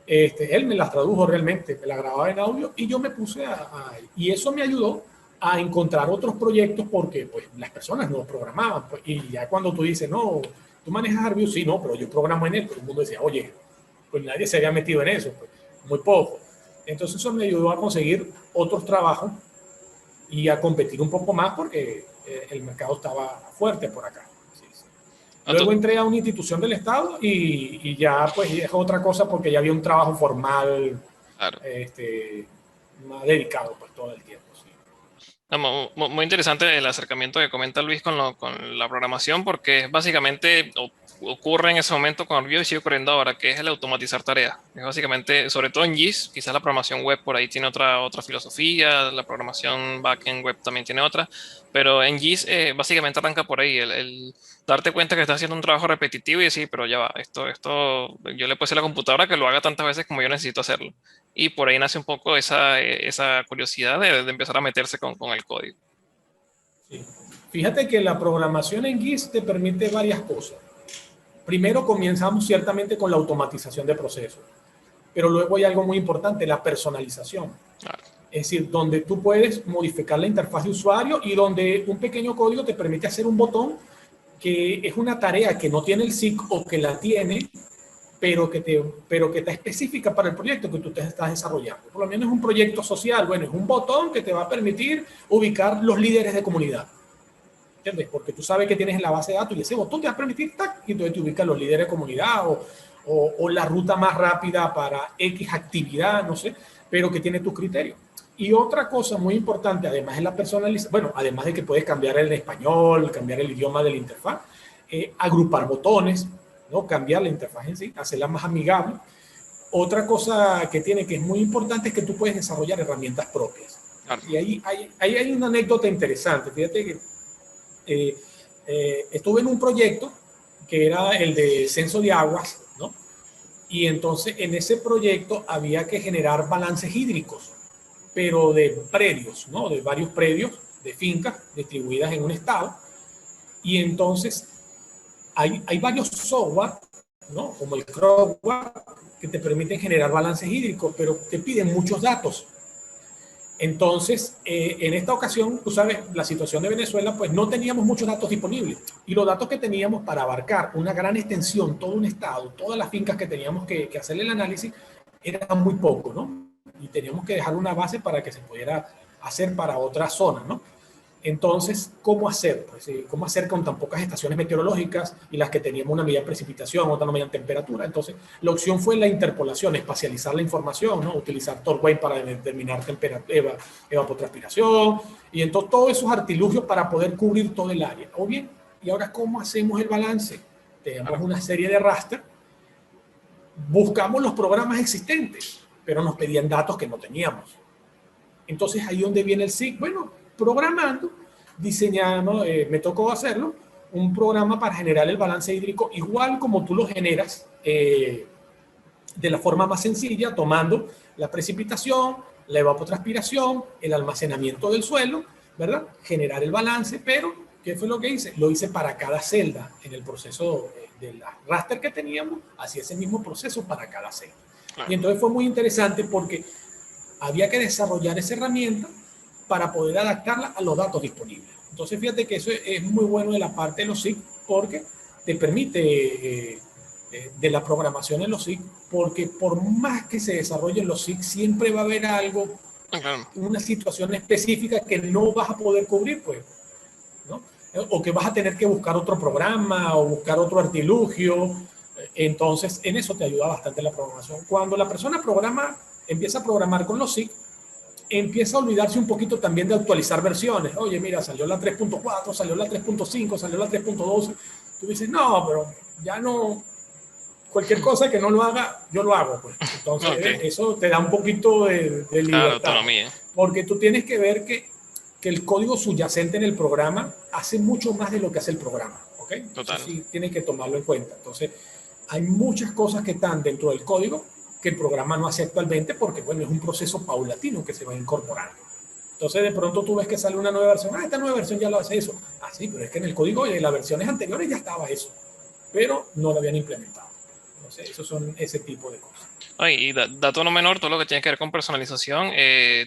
Él me las tradujo realmente, me la grababa en audio y yo me puse y eso me ayudó a encontrar otros proyectos porque pues las personas no programaban, pues, y ya cuando tú dices, no, tú manejas ArcView, sí, no, pero yo programo en él, todo el mundo decía, oye, pues nadie se había metido en eso, pues, muy poco. Entonces eso me ayudó a conseguir otros trabajos y a competir un poco más porque el mercado estaba fuerte por acá. Luego entré a una institución del Estado y ya pues es otra cosa porque ya había un trabajo formal, claro, más dedicado pues todo el tiempo. Sí. No, muy interesante el acercamiento que comenta Luis con la programación, porque básicamente ocurre en ese momento con ArcView y sigue ocurriendo ahora, que es el automatizar tareas. Es básicamente, sobre todo en GIS, quizás la programación web por ahí tiene otra filosofía, la programación backend web también tiene otra, pero en GIS básicamente arranca por ahí, el darte cuenta que estás haciendo un trabajo repetitivo y decir, pero ya va, esto yo le puedo decir a la computadora que lo haga tantas veces como yo necesito hacerlo. Y por ahí nace un poco esa curiosidad de empezar a meterse con el código. Sí. Fíjate que la programación en GIS te permite varias cosas. Primero comenzamos ciertamente con la automatización de procesos, pero luego hay algo muy importante, la personalización. Claro. Es decir, donde tú puedes modificar la interfaz de usuario y donde un pequeño código te permite hacer un botón que es una tarea que no tiene el SIG o que la tiene, pero que está específica para el proyecto que tú te estás desarrollando. Por lo menos es un proyecto social. Bueno, es un botón que te va a permitir ubicar los líderes de comunidad. ¿Entiendes? Porque tú sabes que tienes en la base de datos y ese botón te va a permitir, ¡tac!, y entonces te ubica los líderes de comunidad o la ruta más rápida para X actividad, no sé, pero que tiene tus criterios. Y otra cosa muy importante, además de la personalización, bueno, además de que puedes cambiar el español, cambiar el idioma de la interfaz, agrupar botones, ¿no? Cambiar la interfaz en sí, hacerla más amigable. Otra cosa que tiene que es muy importante es que tú puedes desarrollar herramientas propias. Claro. Y ahí hay una anécdota interesante. Fíjate que estuve en un proyecto que era el de censo de aguas, ¿no? Y entonces en ese proyecto había que generar balances hídricos, pero de predios, ¿no? De varios predios, de fincas distribuidas en un estado. Y entonces hay varios software, ¿no? Como el Crowdware, que te permiten generar balances hídricos, pero te piden muchos datos. Entonces, en esta ocasión, tú sabes, la situación de Venezuela, pues no teníamos muchos datos disponibles. Y los datos que teníamos para abarcar una gran extensión, todo un estado, todas las fincas que teníamos que hacerle el análisis, eran muy poco, ¿no? Y teníamos que dejar una base para que se pudiera hacer para otras zonas, ¿no? Entonces, ¿cómo hacer? Pues, ¿cómo hacer con tan pocas estaciones meteorológicas y las que teníamos una medida de precipitación, otra no medida de temperatura? Entonces, la opción fue la interpolación, espacializar la información, ¿no? Utilizar Torway para determinar evapotranspiración y entonces todos esos artilugios para poder cubrir todo el área. O bien, ¿y ahora cómo hacemos el balance? Tenemos una serie de raster, buscamos los programas existentes, pero nos pedían datos que no teníamos. Entonces, ahí donde viene el SIG. Bueno, programando, diseñando, me tocó hacerlo, un programa para generar el balance hídrico igual como tú lo generas, de la forma más sencilla, tomando la precipitación, la evapotranspiración, el almacenamiento del suelo, ¿verdad? Generar el balance, pero ¿qué fue lo que hice? Lo hice para cada celda en el proceso de la raster que teníamos, hacía ese mismo proceso para cada celda. Y entonces fue muy interesante porque había que desarrollar esa herramienta para poder adaptarla a los datos disponibles. Entonces, fíjate que eso es muy bueno de la parte de los SIG porque te permite de la programación en los SIG, porque por más que se desarrollen los SIG, siempre va a haber algo, una situación específica que no vas a poder cubrir, pues, ¿no? O que vas a tener que buscar otro programa o buscar otro artilugio. Entonces, en eso te ayuda bastante la programación. Cuando la persona empieza a programar con los SIG, empieza a olvidarse un poquito también de actualizar versiones. Oye, mira, salió la 3.4, salió la 3.5, salió la 3.12. Tú dices, no, pero ya no, cualquier cosa que no lo haga, yo lo hago, pues. Entonces, eso te da un poquito de libertad. Autonomía. Porque tú tienes que ver que el código subyacente en el programa hace mucho más de lo que hace el programa, ¿ok? Total. Eso sí tienes que tomarlo en cuenta. Entonces, hay muchas cosas que están dentro del código que el programa no hace actualmente porque, bueno, es un proceso paulatino que se va incorporando. Entonces, de pronto tú ves que sale una nueva versión. Esta nueva versión ya lo hace eso. Sí, pero es que en el código de las versiones anteriores ya estaba eso, pero no lo habían implementado. Entonces, esos son ese tipo de cosas. Y dato no menor, todo lo que tiene que ver con personalización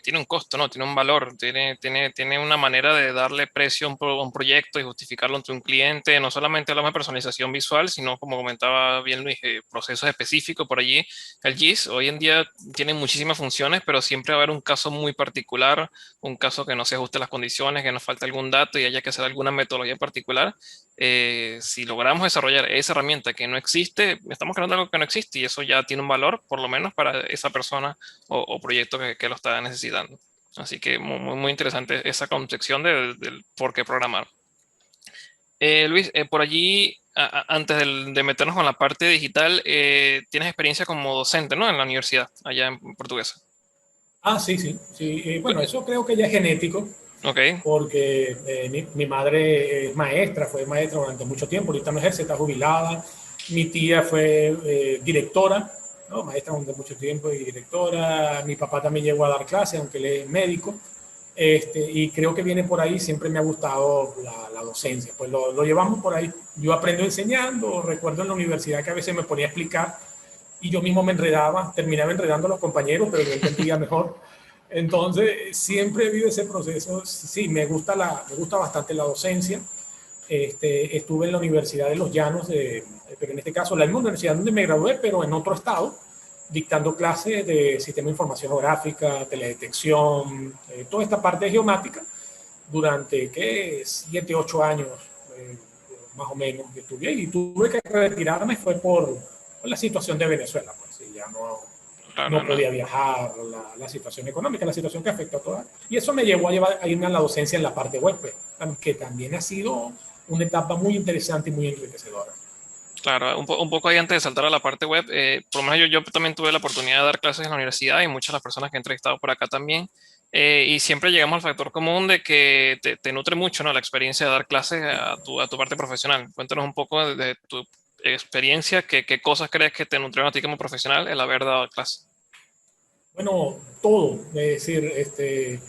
tiene un costo, ¿no? Tiene un valor, tiene una manera de darle precio a un proyecto y justificarlo ante un cliente. No solamente hablamos de personalización visual, sino, como comentaba bien Luis, procesos específicos por allí. El GIS hoy en día tiene muchísimas funciones, pero siempre va a haber un caso muy particular, un caso que no se ajuste a las condiciones, que nos falta algún dato y haya que hacer alguna metodología particular. Si logramos desarrollar esa herramienta que no existe, estamos creando algo que no existe y eso ya tiene un valor, por lo menos para esa persona o proyecto que lo está necesitando. Así que muy interesante esa concepción del por qué programar. Luis, por allí, antes de meternos con la parte digital, tienes experiencia como docente, ¿no? En la universidad, allá en Portuguesa. Sí. Bueno, eso creo que ya es genético. Porque mi madre fue maestra durante mucho tiempo, ahorita no ejerce, está jubilada. Mi tía fue directora, ¿no? Maestra durante mucho tiempo y directora. Mi papá también llegó a dar clases, aunque él es médico. Y creo que viene por ahí, siempre me ha gustado la docencia, pues lo llevamos por ahí. Yo aprendo enseñando, recuerdo en la universidad que a veces me ponía a explicar y yo mismo me enredaba, terminaba enredando a los compañeros, pero yo entendía mejor. Entonces, siempre he vivido ese proceso. Sí, me gusta bastante la docencia. Estuve en la Universidad de Los Llanos, pero en este caso la misma universidad donde me gradué, pero en otro estado, dictando clases de sistema de información geográfica, teledetección, toda esta parte de geomática, durante, ¿qué? 7, 8 años, eh, más o menos, que estudié. Y tuve que retirarme, fue por la situación de Venezuela, pues, y ya Claro, no no. podía viajar, la situación económica, la situación que afectó a todas. Y eso me llevó a irme a la docencia en la parte web, pues, que también ha sido una etapa muy interesante y muy enriquecedora. Claro, un poco ahí antes de saltar a la parte web, por lo menos yo también tuve la oportunidad de dar clases en la universidad y muchas de las personas que he entrevistado por acá también. Y siempre llegamos al factor común de que te nutre mucho, ¿no? La experiencia de dar clases a tu parte profesional. Cuéntanos un poco de tu experiencia, qué cosas crees que te nutrieron a ti como profesional el haber dado clases. Bueno, todo, es decir,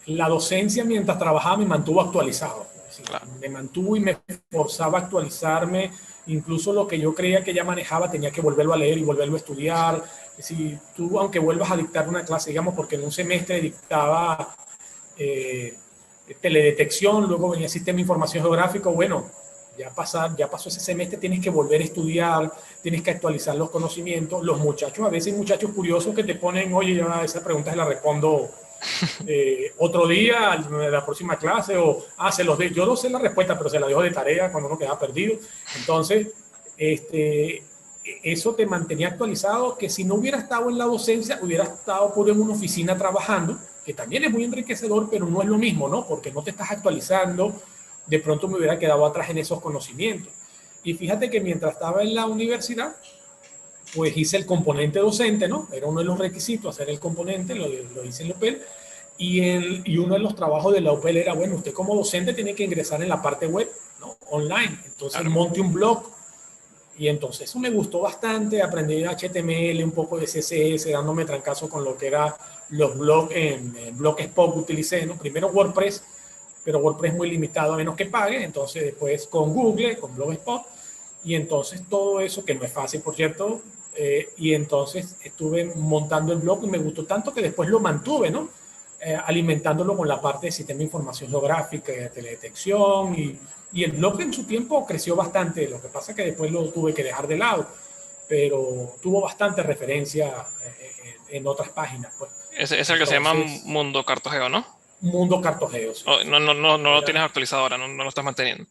la docencia mientras trabajaba me mantuvo actualizado. Es decir, Claro, me mantuvo y me forzaba a actualizarme. Incluso lo que yo creía que ya manejaba tenía que volverlo a leer y volverlo a estudiar. Si tú, aunque vuelvas a dictar una clase, digamos, porque en un semestre dictaba eh, teledetección, luego venía sistema de información geográfico, bueno, ya pasó ese semestre, tienes que volver a estudiar, tienes que actualizar los conocimientos. Los muchachos, a veces hay muchachos curiosos que te ponen, oye, ya esa pregunta se la respondo otro día, en la próxima clase, o, yo no sé la respuesta, pero se la dejo de tarea cuando uno queda perdido. Entonces, eso te mantenía actualizado, que si no hubiera estado en la docencia, hubiera estado puro en una oficina trabajando, que también es muy enriquecedor, pero no es lo mismo, ¿no? Porque no te estás actualizando, de pronto me hubiera quedado atrás en esos conocimientos. Y fíjate que mientras estaba en la universidad, pues hice el componente docente, ¿no? Era uno de los requisitos, hacer el componente, lo hice en la UPEL. Y uno de los trabajos de la UPEL era, bueno, usted como docente tiene que ingresar en la parte web, ¿no? Online. Entonces claro. monte un blog. Y entonces eso me gustó bastante, aprendí HTML, un poco de CSS, dándome trancazo con lo que era los blogs en Blogspot que utilicé, ¿no? Primero WordPress, pero WordPress muy limitado a menos que pague, entonces después con Google, con Blogspot, y entonces todo eso, que no es fácil, por cierto, y entonces estuve montando el blog y me gustó tanto que después lo mantuve, ¿no? Alimentándolo con la parte de sistema de información geográfica, de teledetección, y el blog en su tiempo creció bastante, lo que pasa es que después lo tuve que dejar de lado, pero tuvo bastante referencia en otras páginas, pues. Ese es el que se llama Entonces, Mundo Cartogeo, ¿no? Mundo Cartogeo, sí, Oh, sí. no lo tienes Era, actualizado ahora, no lo estás manteniendo.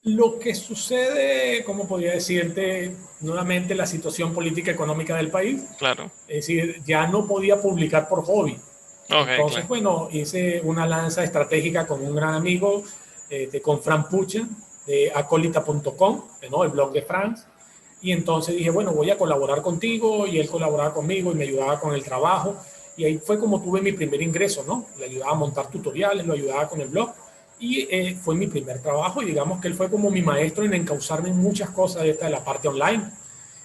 lo que sucede, ¿cómo podría decirte? Nuevamente la situación política económica del país. Claro. Es decir, ya no podía publicar por hobby. Ok, Entonces, claro. bueno, hice una lanza estratégica con un gran amigo, con Fran Pucha, de acólita.com, ¿no? El blog de Franz. Y entonces dije, bueno, voy a colaborar contigo, y él colaboraba conmigo y me ayudaba con el trabajo. Y ahí fue como tuve mi primer ingreso, ¿no? Le ayudaba a montar tutoriales, lo ayudaba con el blog. Y fue mi primer trabajo, y digamos que él fue como mi maestro en encauzarme en muchas cosas de esta de la parte online.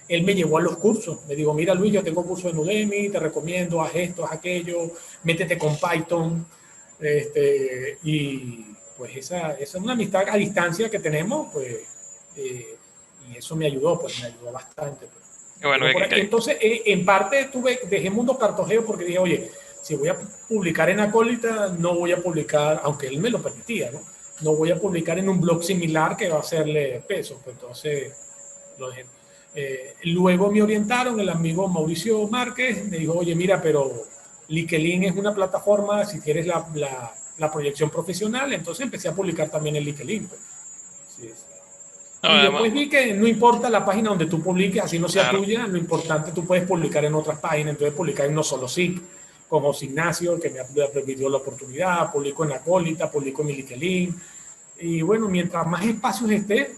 Él me llevó a los cursos, me dijo, mira Luis, yo tengo cursos en Udemy, te recomiendo, haz esto, haz aquello, métete con Python. Y pues esa es una amistad a distancia que tenemos, pues, eh, y eso me ayudó bastante. Pues. Y bueno, Llegó por ahí. Entonces, en parte dejé Mundo Cartogeo porque dije, oye, si voy a publicar en Acólita, no voy a publicar, aunque él me lo permitía, ¿no? No voy a publicar en un blog similar que va a hacerle peso. Pues entonces, lo dejé. Luego me orientaron, el amigo Mauricio Márquez me dijo, oye, mira, pero LinkedIn es una plataforma, si quieres la proyección profesional, entonces empecé a publicar también en LinkedIn. Pues. Sí, sí. Y después vi que no importa la página donde tú publiques, así no sea claro. tuya, lo importante tú puedes publicar en otras páginas, entonces publicar en No Solo SIC, con José Ignacio, que me permitió la oportunidad, publico en Acólita, publico en mi LinkedIn, y bueno, mientras más espacios esté,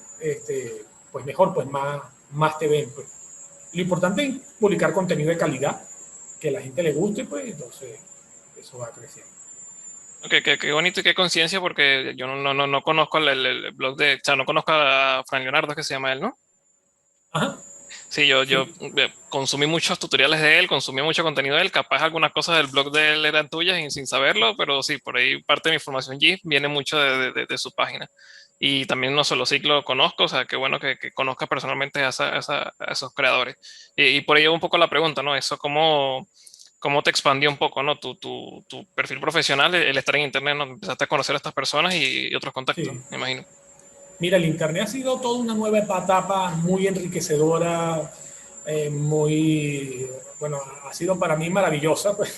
pues mejor, pues más te ven. Pues. Lo importante es publicar contenido de calidad, que a la gente le guste, pues entonces eso va creciendo. Qué bonito y qué conciencia, porque yo no conozco el blog de, o sea, no conozco a Fran Leonardo, que se llama él, ¿no? Ajá, Sí, yo sí. consumí muchos tutoriales de él, consumí mucho contenido de él, capaz algunas cosas del blog de él eran tuyas y sin saberlo, pero sí, por ahí parte de mi información GIF viene mucho de su página. Y también no solo ciclo conozco, o sea, qué bueno que conozcas personalmente a esos creadores. Y por ello un poco la pregunta, ¿no? Eso, cómo te expandió un poco, ¿no? Tu perfil profesional, el estar en internet, ¿no? Empezaste a conocer a estas personas y otros contactos, Sí. me imagino. Mira, el Internet ha sido toda una nueva etapa muy enriquecedora, muy, bueno, ha sido para mí maravillosa, pues,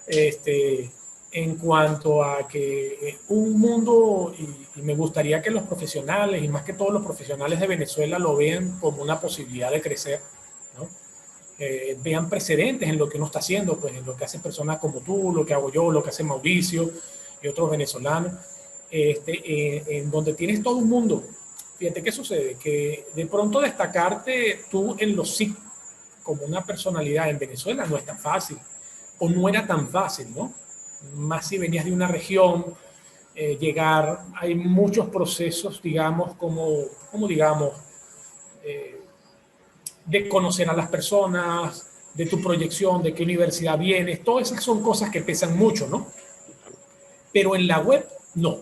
este, en cuanto a que un mundo, y me gustaría que los profesionales, y más que todos los profesionales de Venezuela, lo vean como una posibilidad de crecer, ¿no? Vean precedentes en lo que uno está haciendo, pues en lo que hacen personas como tú, lo que hago yo, lo que hace Mauricio y otros venezolanos, en donde tienes todo un mundo. Fíjate qué sucede, que de pronto destacarte tú en los SIC como una personalidad en Venezuela no es tan fácil, o no era tan fácil, ¿no? Más si venías de una región, llegar, hay muchos procesos, digamos, como digamos, eh, de conocer a las personas, de tu proyección, de qué universidad vienes, todas esas son cosas que pesan mucho, ¿no? Pero en la web, no.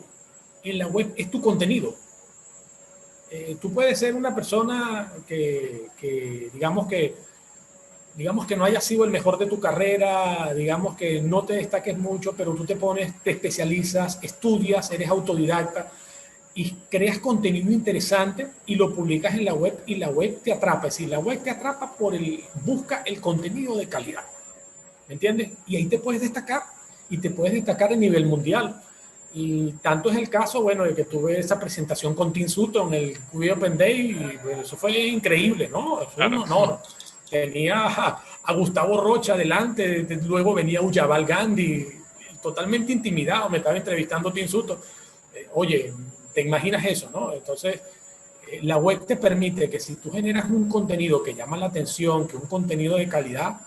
En la web es tu contenido. Tú puedes ser una persona digamos que no haya sido el mejor de tu carrera, digamos que no te destaques mucho, pero tú te pones, te especializas, estudias, eres autodidacta y creas contenido interesante y lo publicas en la web y la web te atrapa. Es decir, la web te atrapa busca el contenido de calidad. ¿Me entiendes? Y ahí te puedes destacar y te puedes destacar a nivel mundial. Y tanto es el caso, bueno, de que tuve esa presentación con Tim Sutton, el QB Open Day, y bueno, eso fue increíble, ¿no? Fue un Claro. honor. Tenía a Gustavo Rocha delante, luego venía Ujjwal Gandhi, totalmente intimidado, me estaba entrevistando Tim Sutton. Oye, te imaginas eso, ¿no? Entonces, la web te permite que si tú generas un contenido que llama la atención, que un contenido de calidad,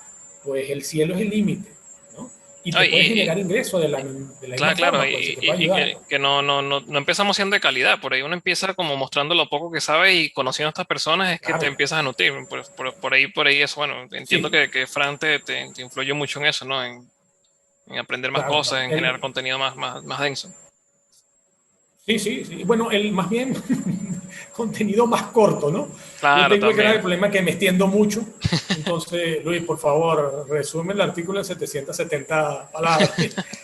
pues el cielo es el límite, ¿no? Y te Ah, puedes generar ingresos de la misma claro, claro, forma, pues se te puede ayudar. que no empezamos siendo de calidad, por ahí uno empieza como mostrando lo poco que sabe y conociendo a estas personas es que te Claro, empiezas a nutrir. Por ahí es bueno. Entiendo sí, que Fran te influyó mucho en eso, ¿no? En aprender más claro, cosas, claro. en generar contenido más denso. Sí, sí, sí. Bueno, más bien contenido más corto, ¿no? Yo Claro, tengo el grave también. problema que me extiendo mucho. Entonces, Luis, por favor, resume el artículo en 770 palabras.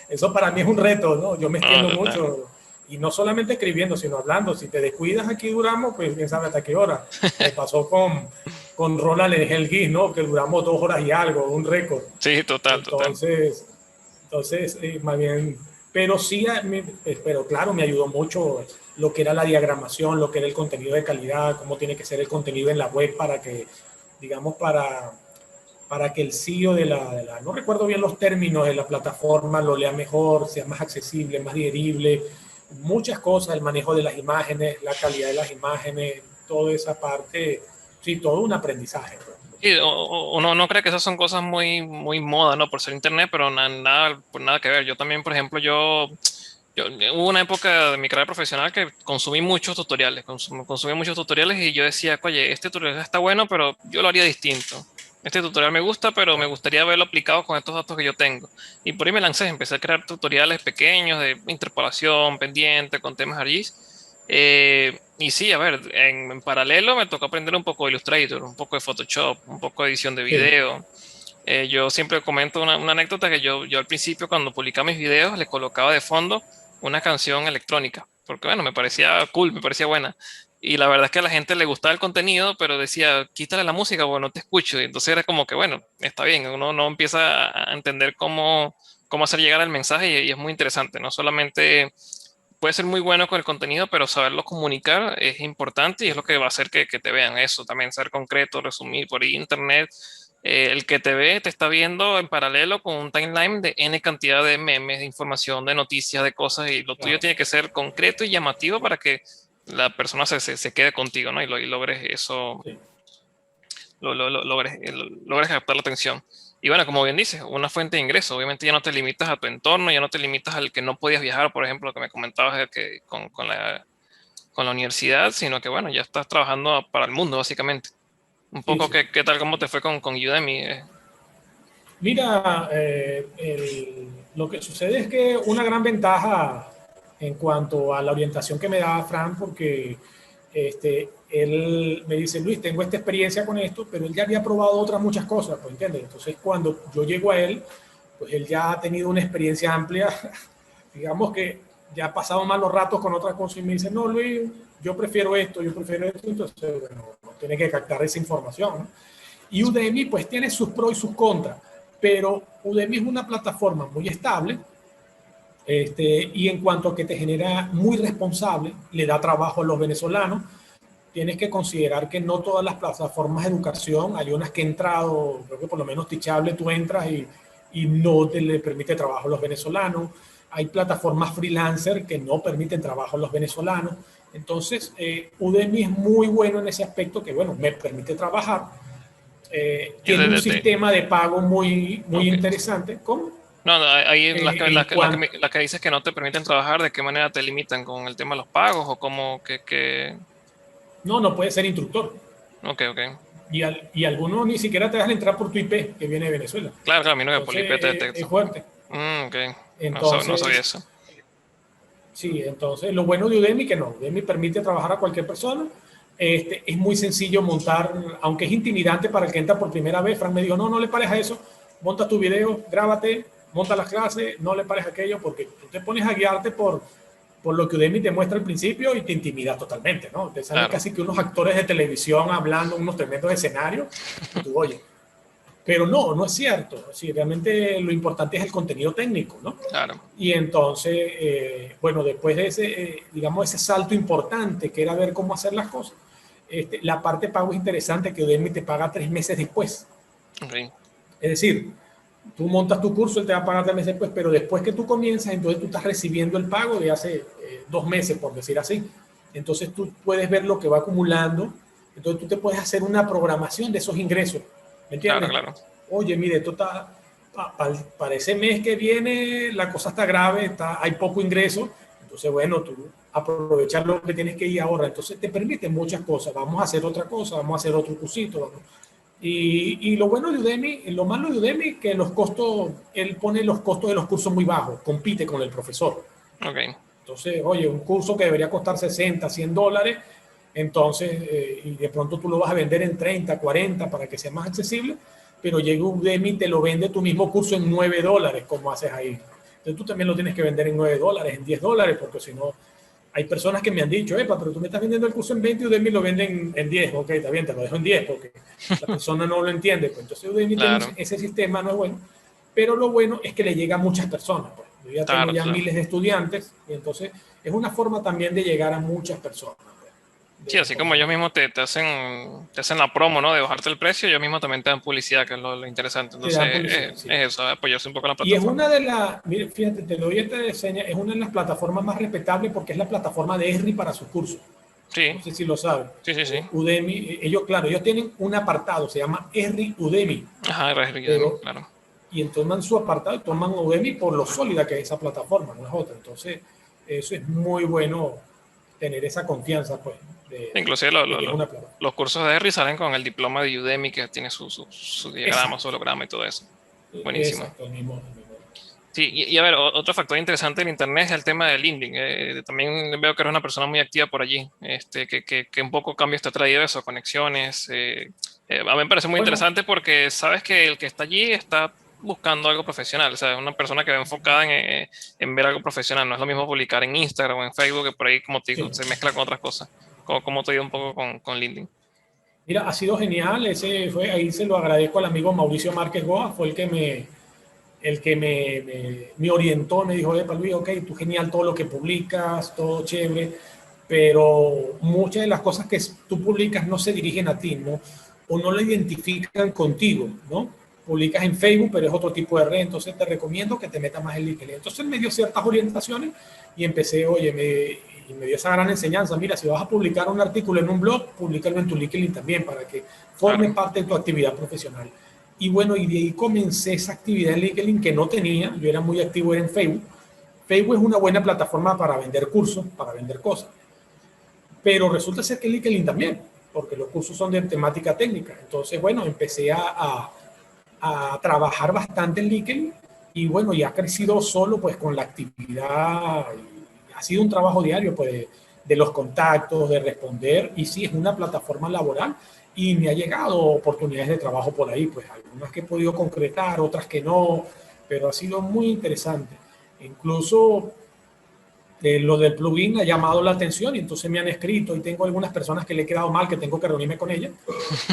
Eso para mí es un reto, ¿no? Yo me No, extiendo total. mucho. Y no solamente escribiendo, sino hablando. Si te descuidas aquí duramos, pues quién sabe hasta qué hora. Me pasó con Ronald Helguis, ¿no? Que duramos 2 horas y algo, un récord. Sí, total, total. Entonces, más bien, pero sí, pero claro, me ayudó mucho lo que era la diagramación, lo que era el contenido de calidad, cómo tiene que ser el contenido en la web para que, digamos, para que el CEO no recuerdo bien los términos de la plataforma, lo lea mejor, sea más accesible, más digerible, muchas cosas, el manejo de las imágenes, la calidad de las imágenes, toda esa parte, sí, todo un aprendizaje. Sí, uno no cree que esas son cosas muy moda, ¿no? Por ser internet, pero nada, por nada que ver. Yo también, por ejemplo, hubo una época de mi carrera profesional que consumí muchos tutoriales, consumí muchos tutoriales y yo decía, oye, este tutorial está bueno, pero yo lo haría distinto. Este tutorial me gusta, pero me Claro, gustaría verlo aplicado con estos datos que yo tengo. Y por ahí me lancé, empecé a crear tutoriales pequeños de interpolación, pendiente, con temas allí. Y sí, a ver, en paralelo me tocó aprender un poco de Illustrator, un poco de Photoshop, un poco de edición de sí, video. Yo siempre comento una anécdota que yo al principio cuando publicaba mis videos le colocaba de fondo una canción electrónica, porque bueno, me parecía cool, me parecía buena. Y la verdad es que a la gente le gustaba el contenido, pero decía, quítale la música, bueno, no te escucho. Y entonces era como que, bueno, está bien, uno no empieza a entender cómo hacer llegar el mensaje y es muy interesante, no solamente puede ser muy bueno con el contenido, pero saberlo comunicar es importante y es lo que va a hacer que te vean eso, también ser concreto, resumir por ahí internet. El que te ve te está viendo en paralelo con un timeline de N cantidad de memes, de información, de noticias, de cosas, y lo tuyo claro. tiene que ser concreto y llamativo para que la persona se quede contigo, ¿no? Y logres eso, Sí. logres captar la atención. Y bueno, como bien dices, una fuente de ingreso. Obviamente ya no te limitas a tu entorno, ya no te limitas al que no podías viajar, por ejemplo, lo que me comentabas de que con la universidad, sino que bueno, ya estás trabajando para el mundo, básicamente. Un Sí, poco, sí. ¿qué tal, cómo te fue con Udemy? Mira, lo que sucede es que una gran ventaja en cuanto a la orientación que me da Fran, porque él me dice, Luis, tengo esta experiencia con esto, pero él ya había probado otras muchas cosas, pues, ¿entiendes? Entonces, cuando yo llego a él, pues él ya ha tenido una experiencia amplia, digamos que ya ha pasado malos ratos con otras cosas y me dice, no, Luis, yo prefiero esto, entonces, bueno, no tiene que captar esa información, ¿no? Y Udemy, pues, tiene sus pros y sus contras, pero Udemy es una plataforma muy estable, y en cuanto a que te genera muy responsable, le da trabajo a los venezolanos. Tienes que considerar que no todas las plataformas de educación, hay unas que he entrado, creo que por lo menos Teachable, tú entras y no te le permite trabajo a los venezolanos. Hay plataformas freelancer que no permiten trabajo a los venezolanos. Entonces, Udemy es muy bueno en ese aspecto, que bueno, me permite trabajar. Tiene un sistema de pago muy interesante. ¿Cómo? No, ahí las que dices que no te permiten trabajar, ¿de qué manera te limitan con el tema de los pagos o cómo que... No puede ser instructor. Ok. Y algunos ni siquiera te dejan entrar por tu IP, que viene de Venezuela. Claro, a mí no me por IP te detecta. Es fuerte. Okay. Entonces, no sabía eso. Sí, entonces lo bueno de Udemy que no, Udemy permite trabajar a cualquier persona. Es muy sencillo montar, aunque es intimidante para el que entra por primera vez. Frank me dijo, no le pares a eso, monta tu video, grábate, monta las clases, no le pares a aquello, porque tú te pones a guiarte por lo que Udemy te muestra al principio y te intimida totalmente, ¿no? Te salen casi que unos actores de televisión hablando unos tremendos escenarios, y tú, oye, pero no es cierto. Sí, realmente lo importante es el contenido técnico, ¿no? Claro. Y entonces, bueno, después de ese, digamos, ese salto importante que era ver cómo hacer las cosas, la parte de pago es interesante, que Udemy te paga 3 meses después. Okay. Es decir, tú montas tu curso, él te va a pagar 3 meses después, pero después que tú comienzas, entonces tú estás recibiendo el pago de hace 2 meses, por decir así. Entonces tú puedes ver lo que va acumulando, entonces tú te puedes hacer una programación de esos ingresos. ¿Me entiendes? Claro. Oye, mire, esto está, para ese mes que viene la cosa está grave, hay poco ingreso, entonces bueno, tú aprovechar lo que tienes que ir ahora, entonces te permite muchas cosas, vamos a hacer otra cosa, vamos a hacer otro cursito, vamos. Y lo bueno de Udemy, lo malo de Udemy, que los costos, él pone los costos de los cursos muy bajos, compite con el profesor. Okay. Entonces, oye, un curso que debería costar 60, $100, entonces, y de pronto tú lo vas a vender en 30, 40 para que sea más accesible, pero llega Udemy y te lo vende tu mismo curso en $9, como haces ahí. Entonces tú también lo tienes que vender en $9, en $10, porque si no, hay personas que me han dicho, epa, pero tú me estás vendiendo el curso en 20 y Udemy lo venden en 10. Ok, está bien, te lo dejo en 10 porque la persona no lo entiende. Pues entonces Udemy tiene ese sistema, no es bueno, pero lo bueno es que le llega a muchas personas. Pues. Yo ya tengo miles de estudiantes y entonces es una forma también de llegar a muchas personas. Sí, así como ellos mismos te hacen la promo, ¿no? De bajarte el precio, ellos mismos también te dan publicidad, que es lo interesante. Entonces, sí. es eso, apoyarse un poco en la Y plataforma. es una de las, mire, fíjate, te doy esta reseña, es una de las plataformas más respetables porque es la plataforma de Esri para sus cursos. Sí. No sé si lo saben. Sí. Udemy, ellos tienen un apartado, se llama Esri Udemy. Ajá, Udemy, claro. Y entonces toman su apartado y toman Udemy por lo sólida que es esa plataforma, no es otra. Entonces, eso es muy bueno, tener esa confianza, pues. Inclusive los cursos de Esri salen con el diploma de Udemy que tiene su diagrama, su holograma y todo eso. Buenísimo. Exacto, el mismo. Sí, y a ver, otro factor interesante del Internet es el tema del LinkedIn. También veo que eres una persona muy activa por allí, que un poco cambios te ha traído eso, conexiones. A mí me parece muy interesante porque sabes que el que está allí está buscando algo profesional, o sea, es una persona que va enfocada en ver algo profesional. No es lo mismo publicar en Instagram o en Facebook, que por ahí, como te digo, se mezcla con otras cosas. ¿Cómo te ha ido un poco con LinkedIn? Mira, ha sido genial. Ahí se lo agradezco al amigo Mauricio Márquez Goa, fue el que me orientó, me dijo, Luis, ok, tú genial todo lo que publicas, todo chévere, pero muchas de las cosas que tú publicas no se dirigen a ti, ¿no? O no lo identifican contigo, ¿no? Publicas en Facebook, pero es otro tipo de red, entonces te recomiendo que te metas más en LinkedIn. Entonces me dio ciertas orientaciones y empecé, me dio esa gran enseñanza. Mira, si vas a publicar un artículo en un blog, públicalo en tu LinkedIn también para que forme parte de tu actividad profesional. Y bueno, y de ahí comencé esa actividad en LinkedIn que no tenía. Yo era muy activo en Facebook. Facebook es una buena plataforma para vender cursos, para vender cosas. Pero resulta ser que LinkedIn también, porque los cursos son de temática técnica. Entonces, bueno, empecé a trabajar bastante en LinkedIn y bueno, y ha crecido solo pues con la actividad. Ha sido un trabajo diario, pues, de los contactos, de responder, y sí, es una plataforma laboral y me ha llegado oportunidades de trabajo por ahí, pues algunas que he podido concretar, otras que no, pero ha sido muy interesante. Incluso lo del plugin ha llamado la atención y entonces me han escrito y tengo algunas personas que le he quedado mal, que tengo que reunirme con ellas,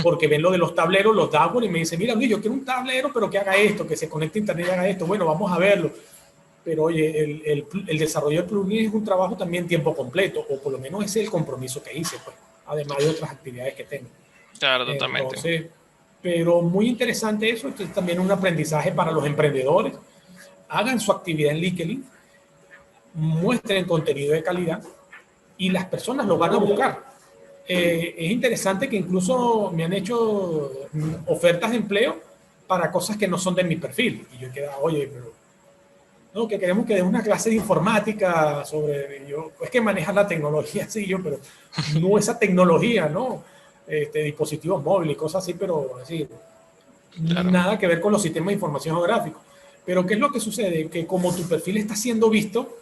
porque ven lo de los tableros, los dashboards y me dicen, mira Luis, yo quiero un tablero, pero que haga esto, que se conecte a internet y haga esto. Bueno, vamos a verlo. Pero oye, el desarrollo del plugin es un trabajo también tiempo completo, o por lo menos ese es el compromiso que hice, pues, además de otras actividades que tengo. Claro, totalmente. Entonces, pero muy interesante eso. Esto es también un aprendizaje para los emprendedores. Hagan su actividad en LinkedIn, muestren contenido de calidad y las personas lo van a buscar. Es interesante que incluso me han hecho ofertas de empleo para cosas que no son de mi perfil. Y yo he quedado, oye, pero no, que queremos que dé una clase de informática sobre, yo, es que maneja la tecnología, sí, yo, pero no esa tecnología, ¿no? Dispositivos móviles y cosas así, pero así, claro, nada que ver con los sistemas de información geográficos. Pero ¿qué es lo que sucede? Que como tu perfil está siendo visto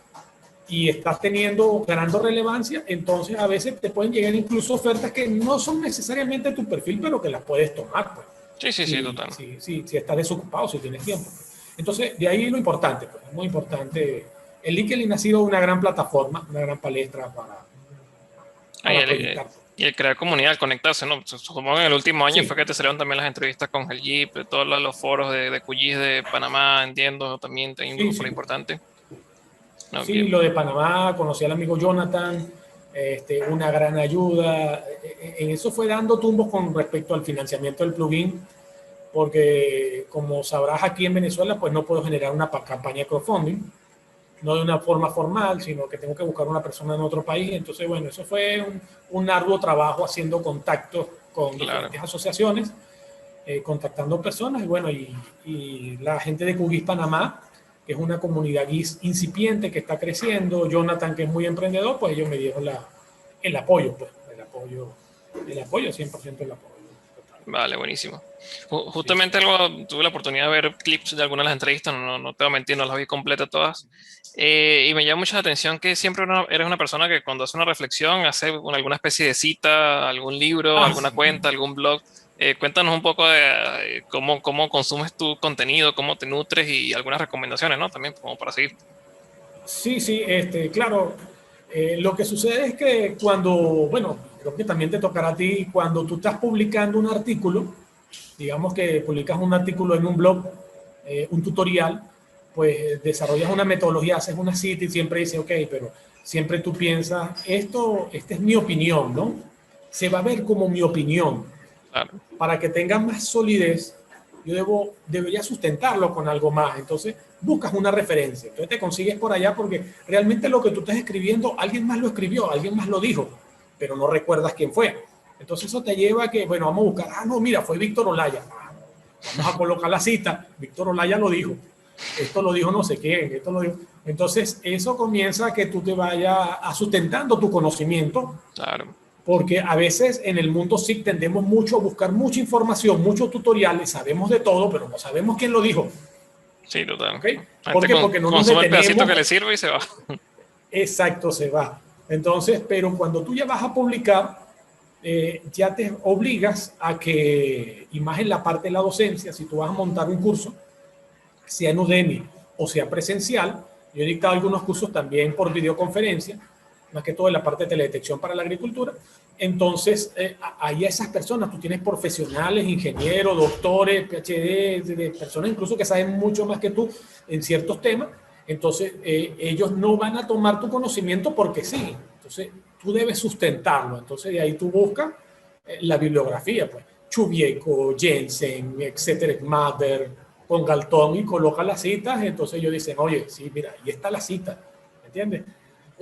y estás ganando relevancia, entonces a veces te pueden llegar incluso ofertas que no son necesariamente tu perfil, pero que las puedes tomar, pues. Sí, total. Si estás desocupado, si tienes tiempo. Entonces, de ahí lo importante, pues, es muy importante. El LinkedIn ha sido una gran plataforma, una gran palestra para proyectar. Y el crear comunidad, el conectarse, ¿no? Supongo que en el último año fue que te salieron también las entrevistas con el Jeep, todos los foros de QGIS de Panamá, entiendo, también hay un grupo importante. No, sí, lo de Panamá, conocí al amigo Jonathan, una gran ayuda. En eso fue dando tumbos con respecto al financiamiento del plugin, porque como sabrás, aquí en Venezuela pues no puedo generar una campaña de crowdfunding, no de una forma formal, sino que tengo que buscar una persona en otro país. Entonces, bueno, eso fue un arduo trabajo haciendo contactos con diferentes asociaciones, contactando personas, y bueno, y la gente de QGIS Panamá, que es una comunidad GIS incipiente que está creciendo, Jonathan, que es muy emprendedor, pues ellos me dieron el apoyo, pues, el apoyo, 100% el apoyo. Vale, buenísimo. Justamente tuve la oportunidad de ver clips de algunas de las entrevistas, no te voy a mentir, no las vi completas todas. Y me llama mucho la atención que siempre eres una persona que cuando hace una reflexión hace alguna especie de cita, algún libro, alguna cuenta, algún blog. Cuéntanos un poco de cómo consumes tu contenido, cómo te nutres y algunas recomendaciones, ¿no? También como para seguir. Sí, claro. Lo que sucede es que bueno, creo que también te tocará a ti, cuando tú estás publicando un artículo, digamos que publicas un artículo en un blog, un tutorial, pues desarrollas una metodología, haces una cita y siempre dices, ok, pero siempre tú piensas, esta es mi opinión, ¿no? Se va a ver como mi opinión. Claro. Para que tenga más solidez, yo debería sustentarlo con algo más. Entonces, buscas una referencia. Entonces, te consigues por allá porque realmente lo que tú estás escribiendo, alguien más lo escribió, alguien más lo dijo, pero no recuerdas quién fue. Entonces, eso te lleva a que, bueno, vamos a buscar, no, mira, fue Víctor Olaya. Vamos a colocar la cita. Víctor Olaya lo dijo. Esto lo dijo no sé quién, esto lo dijo. Entonces, eso comienza a que tú te vayas a sustentando tu conocimiento. Claro. Porque a veces en el mundo SIC tendemos mucho a buscar mucha información, muchos tutoriales, sabemos de todo, pero no sabemos quién lo dijo. Sí, total. ¿Okay? ¿Por qué? Porque no nos detenemos. El pedacito que le sirve y se va. Exacto, se va. Entonces, pero cuando tú ya vas a publicar, ya te obligas a que, y más en la parte de la docencia, si tú vas a montar un curso, sea en Udemy o sea presencial, yo he dictado algunos cursos también por videoconferencia, más que todo en la parte de teledetección para la agricultura. Entonces, ahí a esas personas, tú tienes profesionales, ingenieros, doctores, PhD, de personas incluso que saben mucho más que tú en ciertos temas. Entonces, ellos no van a tomar tu conocimiento porque sí. Entonces, tú debes sustentarlo. Entonces, de ahí tú buscas la bibliografía, pues. Chubieco, Jensen, etcétera, Mather, con Galtón, y coloca las citas. Entonces, ellos dicen, oye, sí, mira, ahí está la cita. ¿Me entiendes?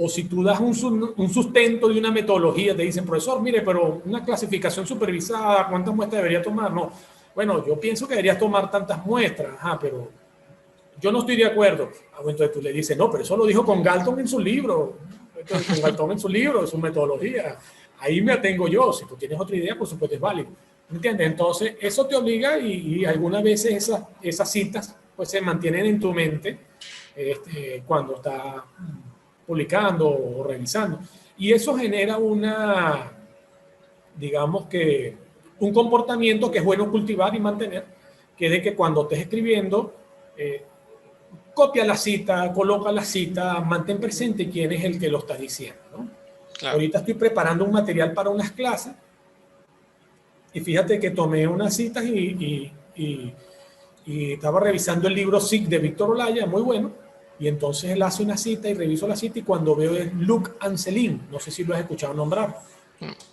O si tú das un sustento de una metodología, te dicen, profesor, mire, pero una clasificación supervisada, ¿cuántas muestras debería tomar? No. Bueno, yo pienso que deberías tomar tantas muestras, pero yo no estoy de acuerdo. Entonces tú le dices, no, pero eso lo dijo con Galton en su libro. Entonces, con Galton en su libro, en su metodología. Ahí me atengo yo. Si tú tienes otra idea, por supuesto es válido. ¿Me entiendes? Entonces, eso te obliga y algunas veces esas citas pues se mantienen en tu mente cuando estás publicando o revisando. Y eso genera digamos que, un comportamiento que es bueno cultivar y mantener, que es de que cuando estés escribiendo, copia la cita, coloca la cita, mantén presente quién es el que lo está diciendo, ¿no? Claro. Ahorita estoy preparando un material para unas clases y fíjate que tomé unas citas y estaba revisando el libro Sic de Víctor Olaya, muy bueno, y entonces él hace una cita y reviso la cita y cuando veo es Luc Ancelin, no sé si lo has escuchado nombrar.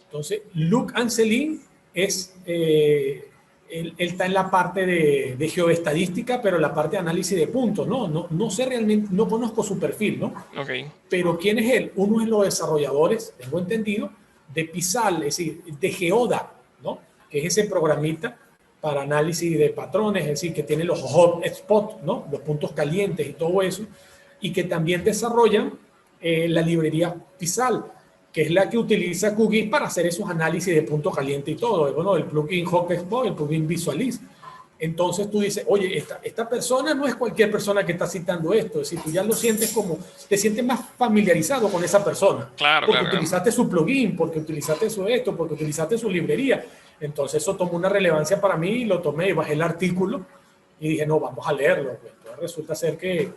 Entonces, Luc Ancelin es, él está en la parte de geoestadística, pero en la parte de análisis de puntos, no sé realmente, no conozco su perfil, ¿no? Okay. Pero ¿quién es él? Uno es los desarrolladores, tengo entendido, de Pisal, es decir, de Geoda, ¿no? Que es ese programita para análisis de patrones, es decir, que tiene los hot spots, ¿no? Los puntos calientes y todo eso, y que también desarrollan la librería Pisal, que es la que utiliza QGIS para hacer esos análisis de puntos calientes y todo. Bueno, el plugin HotSpot, el plugin Visualize. Entonces tú dices, oye, esta persona no es cualquier persona que está citando esto, es decir, tú ya lo sientes como, te sientes más familiarizado con esa persona. Claro, porque claro, utilizaste su plugin, porque utilizaste su esto, porque utilizaste su librería. Entonces eso tomó una relevancia para mí y lo tomé y bajé el artículo y dije, no, vamos a leerlo. Entonces resulta ser que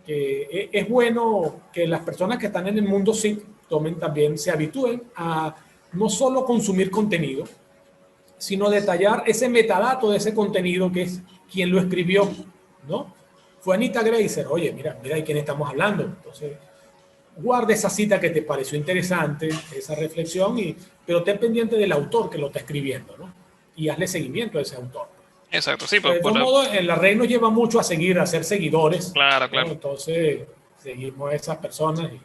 es bueno que las personas que están en el mundo SIC también se habitúen a no solo consumir contenido, sino detallar ese metadato de ese contenido que es quien lo escribió, ¿no? Fue Anita Greiser, oye, mira de quién estamos hablando. Entonces, guarda esa cita que te pareció interesante, esa reflexión, pero ten pendiente del autor que lo está escribiendo, ¿no? Y hazle seguimiento a ese autor. Exacto, sí. De todos modos, en la red nos lleva mucho a seguir, a ser seguidores. Claro, claro. ¿no? Entonces, seguimos a esas personas y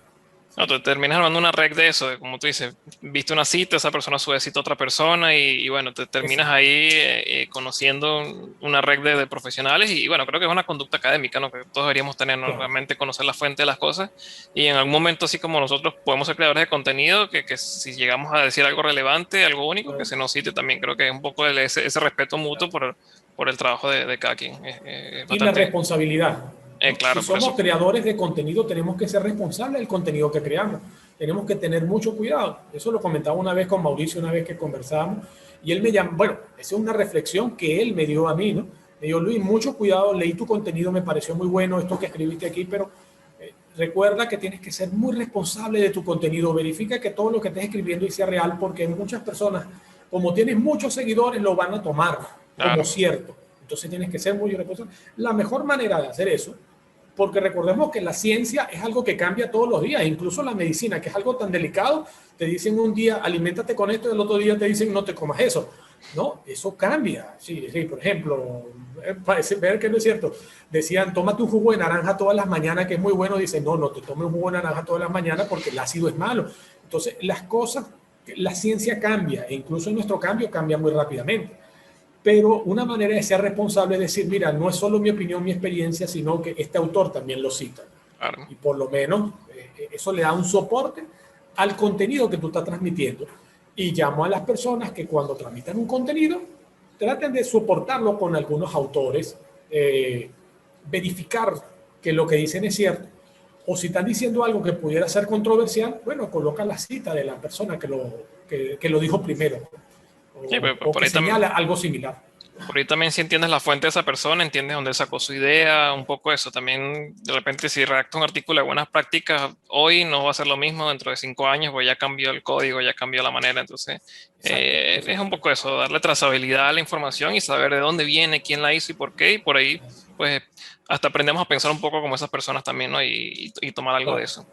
no, tú terminas armando una red de eso, de como tú dices, viste una cita, esa persona sube cita a otra persona y bueno, te terminas ahí conociendo una red de profesionales y bueno, creo que es una conducta académica, ¿no? Que todos deberíamos tener, ¿no? Realmente conocer la fuente de las cosas y en algún momento, así como nosotros podemos ser creadores de contenido, que si llegamos a decir algo relevante, algo único, que se nos cite también. Creo que es un poco ese respeto mutuo por el trabajo de cada quien. Y la responsabilidad. Claro, si somos creadores de contenido, tenemos que ser responsables del contenido que creamos. Tenemos que tener mucho cuidado. Eso lo comentaba una vez con Mauricio, una vez que conversábamos, y él me llamó, bueno, esa es una reflexión que él me dio a mí, ¿no? Me dijo, Luis, mucho cuidado, leí tu contenido, me pareció muy bueno esto que escribiste aquí, pero recuerda que tienes que ser muy responsable de tu contenido. Verifica que todo lo que estés escribiendo sea real, porque muchas personas, como tienes muchos seguidores, lo van a tomar como cierto. Entonces tienes que ser muy responsable. La mejor manera de hacer eso, porque recordemos que la ciencia es algo que cambia todos los días, incluso la medicina, que es algo tan delicado, te dicen un día, aliméntate con esto, y el otro día te dicen, no te comas eso. No, eso cambia. Sí, por ejemplo, parece ver que no es cierto. Decían, tómate un jugo de naranja todas las mañanas, que es muy bueno. Dicen, no te tomes un jugo de naranja todas las mañanas porque el ácido es malo. Entonces, las cosas, la ciencia cambia, e incluso en nuestro cambio cambia muy rápidamente. Pero una manera de ser responsable es decir, mira, no es solo mi opinión, mi experiencia, sino que este autor también lo cita. Claro. Y por lo menos eso le da un soporte al contenido que tú estás transmitiendo. Y llamo a las personas que cuando transmitan un contenido, traten de soportarlo con algunos autores, verificar que lo que dicen es cierto. O si están diciendo algo que pudiera ser controversial, bueno, coloca la cita de la persona que lo dijo primero. Sí, o que señala algo similar. Por ahí también si entiendes la fuente de esa persona, entiendes dónde sacó su idea, un poco eso. También de repente si redacta un artículo de buenas prácticas, hoy no va a ser lo mismo dentro de 5 años, pues ya cambió el código, ya cambió la manera. Entonces es un poco eso, darle trazabilidad a la información y saber de dónde viene, quién la hizo y por qué. Y por ahí pues hasta aprendemos a pensar un poco como esas personas también, ¿no? Y tomar algo de eso.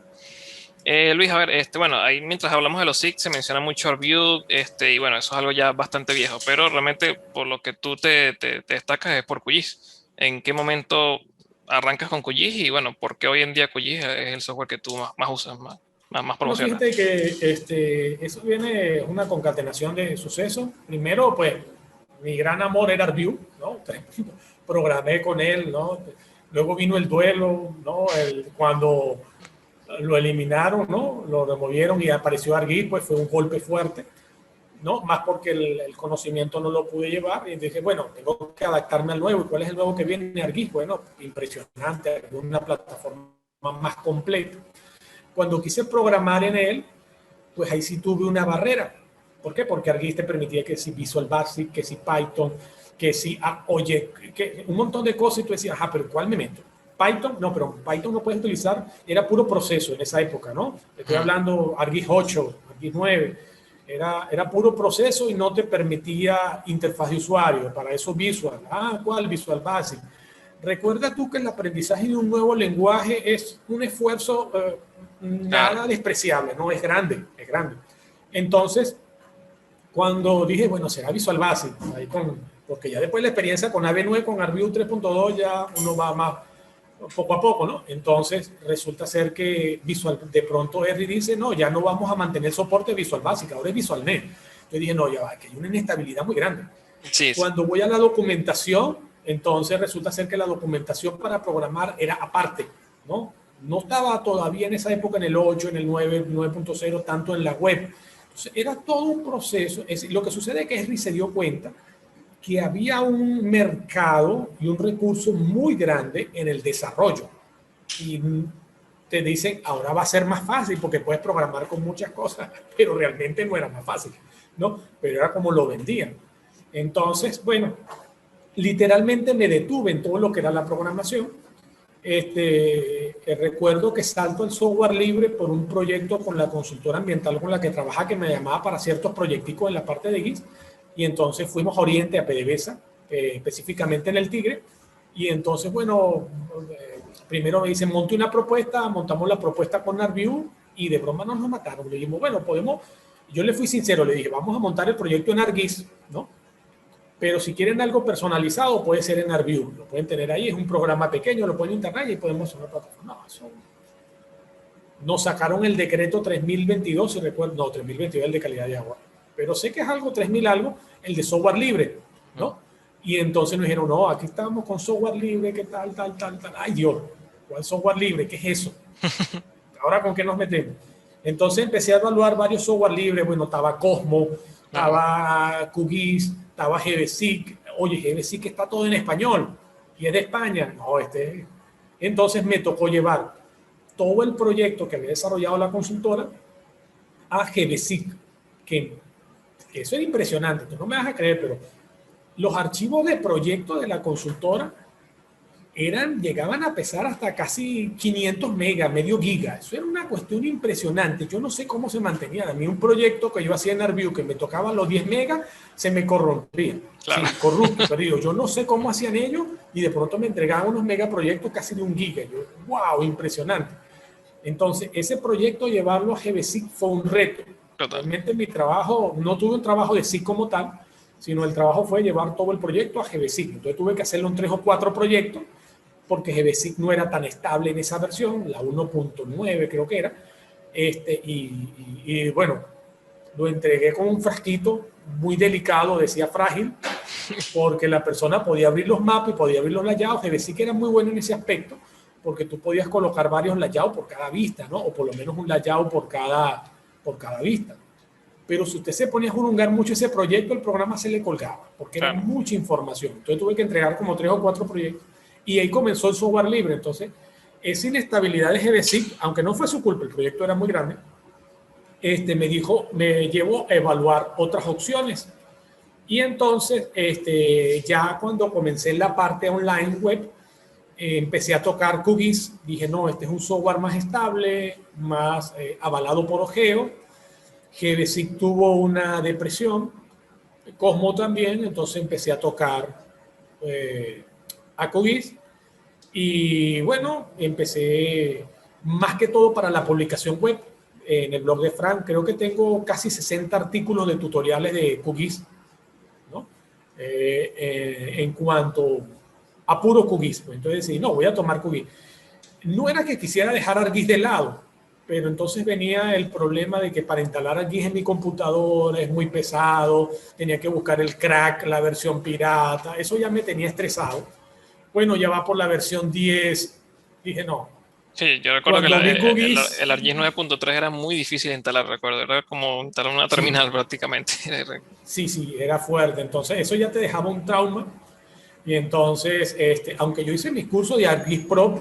Luis, a ver, bueno, ahí mientras hablamos de los SIG se menciona mucho Arview, y bueno, eso es algo ya bastante viejo, pero realmente por lo que tú te destacas es por QGIS. ¿En qué momento arrancas con QGIS y bueno, por qué hoy en día QGIS es el software que tú más usas, más promocionas? Bueno, fíjate que eso viene una concatenación de sucesos. Primero, pues, mi gran amor era Arview, ¿no? Programé con él, ¿no? Luego vino el duelo, ¿no? Cuando lo eliminaron, ¿no? Lo removieron y apareció ArcGIS, pues fue un golpe fuerte, ¿no? Más porque el conocimiento no lo pude llevar y dije, bueno, tengo que adaptarme al nuevo. ¿Y cuál es el nuevo que viene? ArcGIS. Bueno, impresionante, una plataforma más completa. Cuando quise programar en él, pues ahí sí tuve una barrera. ¿Por qué? Porque ArcGIS te permitía que si Visual Basic, que si Python, que si, oye, que un montón de cosas y tú decías, ajá, pero ¿cuál me meto? Python, no, pero Python no puedes utilizar, era puro proceso en esa época, ¿no? Estoy hablando ArcGIS 8, ArcGIS 9, era puro proceso y no te permitía interfaz de usuario, para eso Visual. Ah, ¿cuál? Visual Basic. Recuerda tú que el aprendizaje de un nuevo lenguaje es un esfuerzo nada despreciable, ¿no? Es grande, es grande. Entonces, cuando dije, bueno, será Visual Basic, ahí porque ya después de la experiencia con AV9, con ArcView 3.2, ya uno va más poco a poco, ¿no? Entonces, resulta ser que de pronto Henry dice, no, ya no vamos a mantener soporte Visual Basic, ahora es VisualNet. Yo dije, no, ya va, que hay una inestabilidad muy grande. Sí, Cuando voy a la documentación, entonces resulta ser que la documentación para programar era aparte, ¿no? No estaba todavía en esa época en el 8, en el 9, 9.0, tanto en la web. Entonces, era todo un proceso. Lo que sucede es que Henry se dio cuenta que había un mercado y un recurso muy grande en el desarrollo. Y te dicen, ahora va a ser más fácil porque puedes programar con muchas cosas, pero realmente no era más fácil, ¿no? Pero era como lo vendían. Entonces, bueno, literalmente me detuve en todo lo que era la programación. Recuerdo que salto al software libre por un proyecto con la consultora ambiental con la que trabaja, que me llamaba para ciertos proyecticos en la parte de GIS, y entonces fuimos a Oriente, a PDVSA, específicamente en el Tigre, y entonces, bueno, primero me dicen, monte una propuesta, montamos la propuesta con ArcView, y de broma nos mataron. Le dijimos, bueno, podemos, yo le fui sincero, le dije, vamos a montar el proyecto en ArcGIS, ¿no? Pero si quieren algo personalizado, puede ser en ArcView. Lo pueden tener ahí, es un programa pequeño, lo pueden integrar y podemos hacer una plataforma. No, eso... Nos sacaron el decreto 3022, si recuerdo, no, 3022 el de calidad de agua. Pero sé que es algo 3000 algo, el de software libre, ¿no? Y entonces nos dijeron, no, aquí estamos con software libre, ¿qué tal, tal, tal, tal? Ay, Dios, ¿cuál software libre? ¿Qué es eso? ¿Ahora con qué nos metemos? Entonces empecé a evaluar varios software libres. Bueno, estaba Cosmo, estaba QGIS, estaba GBSIC. Oye, GBSIC está todo en español y es de España. No, Entonces me tocó llevar todo el proyecto que había desarrollado la consultora a GBSIC, que eso era impresionante. Tú no me vas a creer, pero los archivos de proyecto de la consultora llegaban a pesar hasta casi 500 megas, medio giga. Eso era una cuestión impresionante. Yo no sé cómo se mantenía. A mí un proyecto que yo hacía en ArcView que me tocaba los 10 megas, se me corrompía. Claro. Sí, corrupto, perdido. Yo no sé cómo hacían ellos y de pronto me entregaban unos megaproyectos casi de 1 giga. Yo, wow, impresionante. Entonces, ese proyecto, llevarlo a GBSIC fue un reto. Realmente mi trabajo, no tuve un trabajo de SIC como tal, sino el trabajo fue llevar todo el proyecto a GBSIC. Entonces tuve que hacerlo en 3 o 4 proyectos, porque GBSIC no era tan estable en esa versión, la 1.9 creo que era, y bueno, lo entregué con un frasquito muy delicado, decía frágil, porque la persona podía abrir los mapas y podía abrir los layouts. GBSIC era muy bueno en ese aspecto, porque tú podías colocar varios layouts por cada vista, ¿no? O por lo menos un layout por cada vista. Pero si usted se ponía a jurungar mucho ese proyecto, el programa se le colgaba, porque era mucha información. Entonces tuve que entregar como 3 o 4 proyectos. Y ahí comenzó el software libre. Entonces, esa inestabilidad de GBSIC, aunque no fue su culpa, el proyecto era muy grande, me llevó a evaluar otras opciones. Y entonces, ya cuando comencé en la parte online web, empecé a tocar QGIS. Dije, no, este es un software más estable, más avalado por Ogeo. GBSIC tuvo una depresión, Cosmo también, entonces empecé a tocar a QGIS. Y bueno, empecé más que todo para la publicación web en el blog de Frank. Creo que tengo casi 60 artículos de tutoriales de QGIS, ¿no? En cuanto a puro QGIS. Pues entonces decidí, no, voy a tomar QGIS. No era que quisiera dejar ArcGIS de lado, pero entonces venía el problema de que para instalar ArcGIS en mi computadora es muy pesado, tenía que buscar el crack, la versión pirata, eso ya me tenía estresado. Bueno, ya va por la versión 10, dije no. Sí, yo recuerdo que el ArcGIS 9.3 era muy difícil de instalar, recuerdo, era como instalar una terminal, sí, prácticamente. Sí, era fuerte, entonces eso ya te dejaba un trauma. Y entonces, aunque yo hice mis cursos de ArcGIS Pro,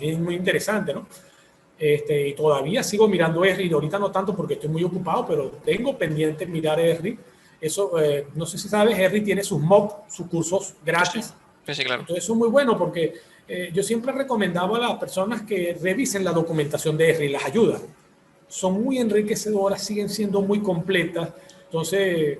es muy interesante, ¿no? Y todavía sigo mirando Esri, ahorita no tanto porque estoy muy ocupado, pero tengo pendiente mirar Esri. Eso, no sé si sabes, Esri tiene sus MOOC, sus cursos Sí, sí, gratis. sí, sí, claro. Entonces, eso es muy bueno porque yo siempre he recomendado a las personas que revisen la documentación de Esri, las ayuda. Son muy enriquecedoras, siguen siendo muy completas. Entonces,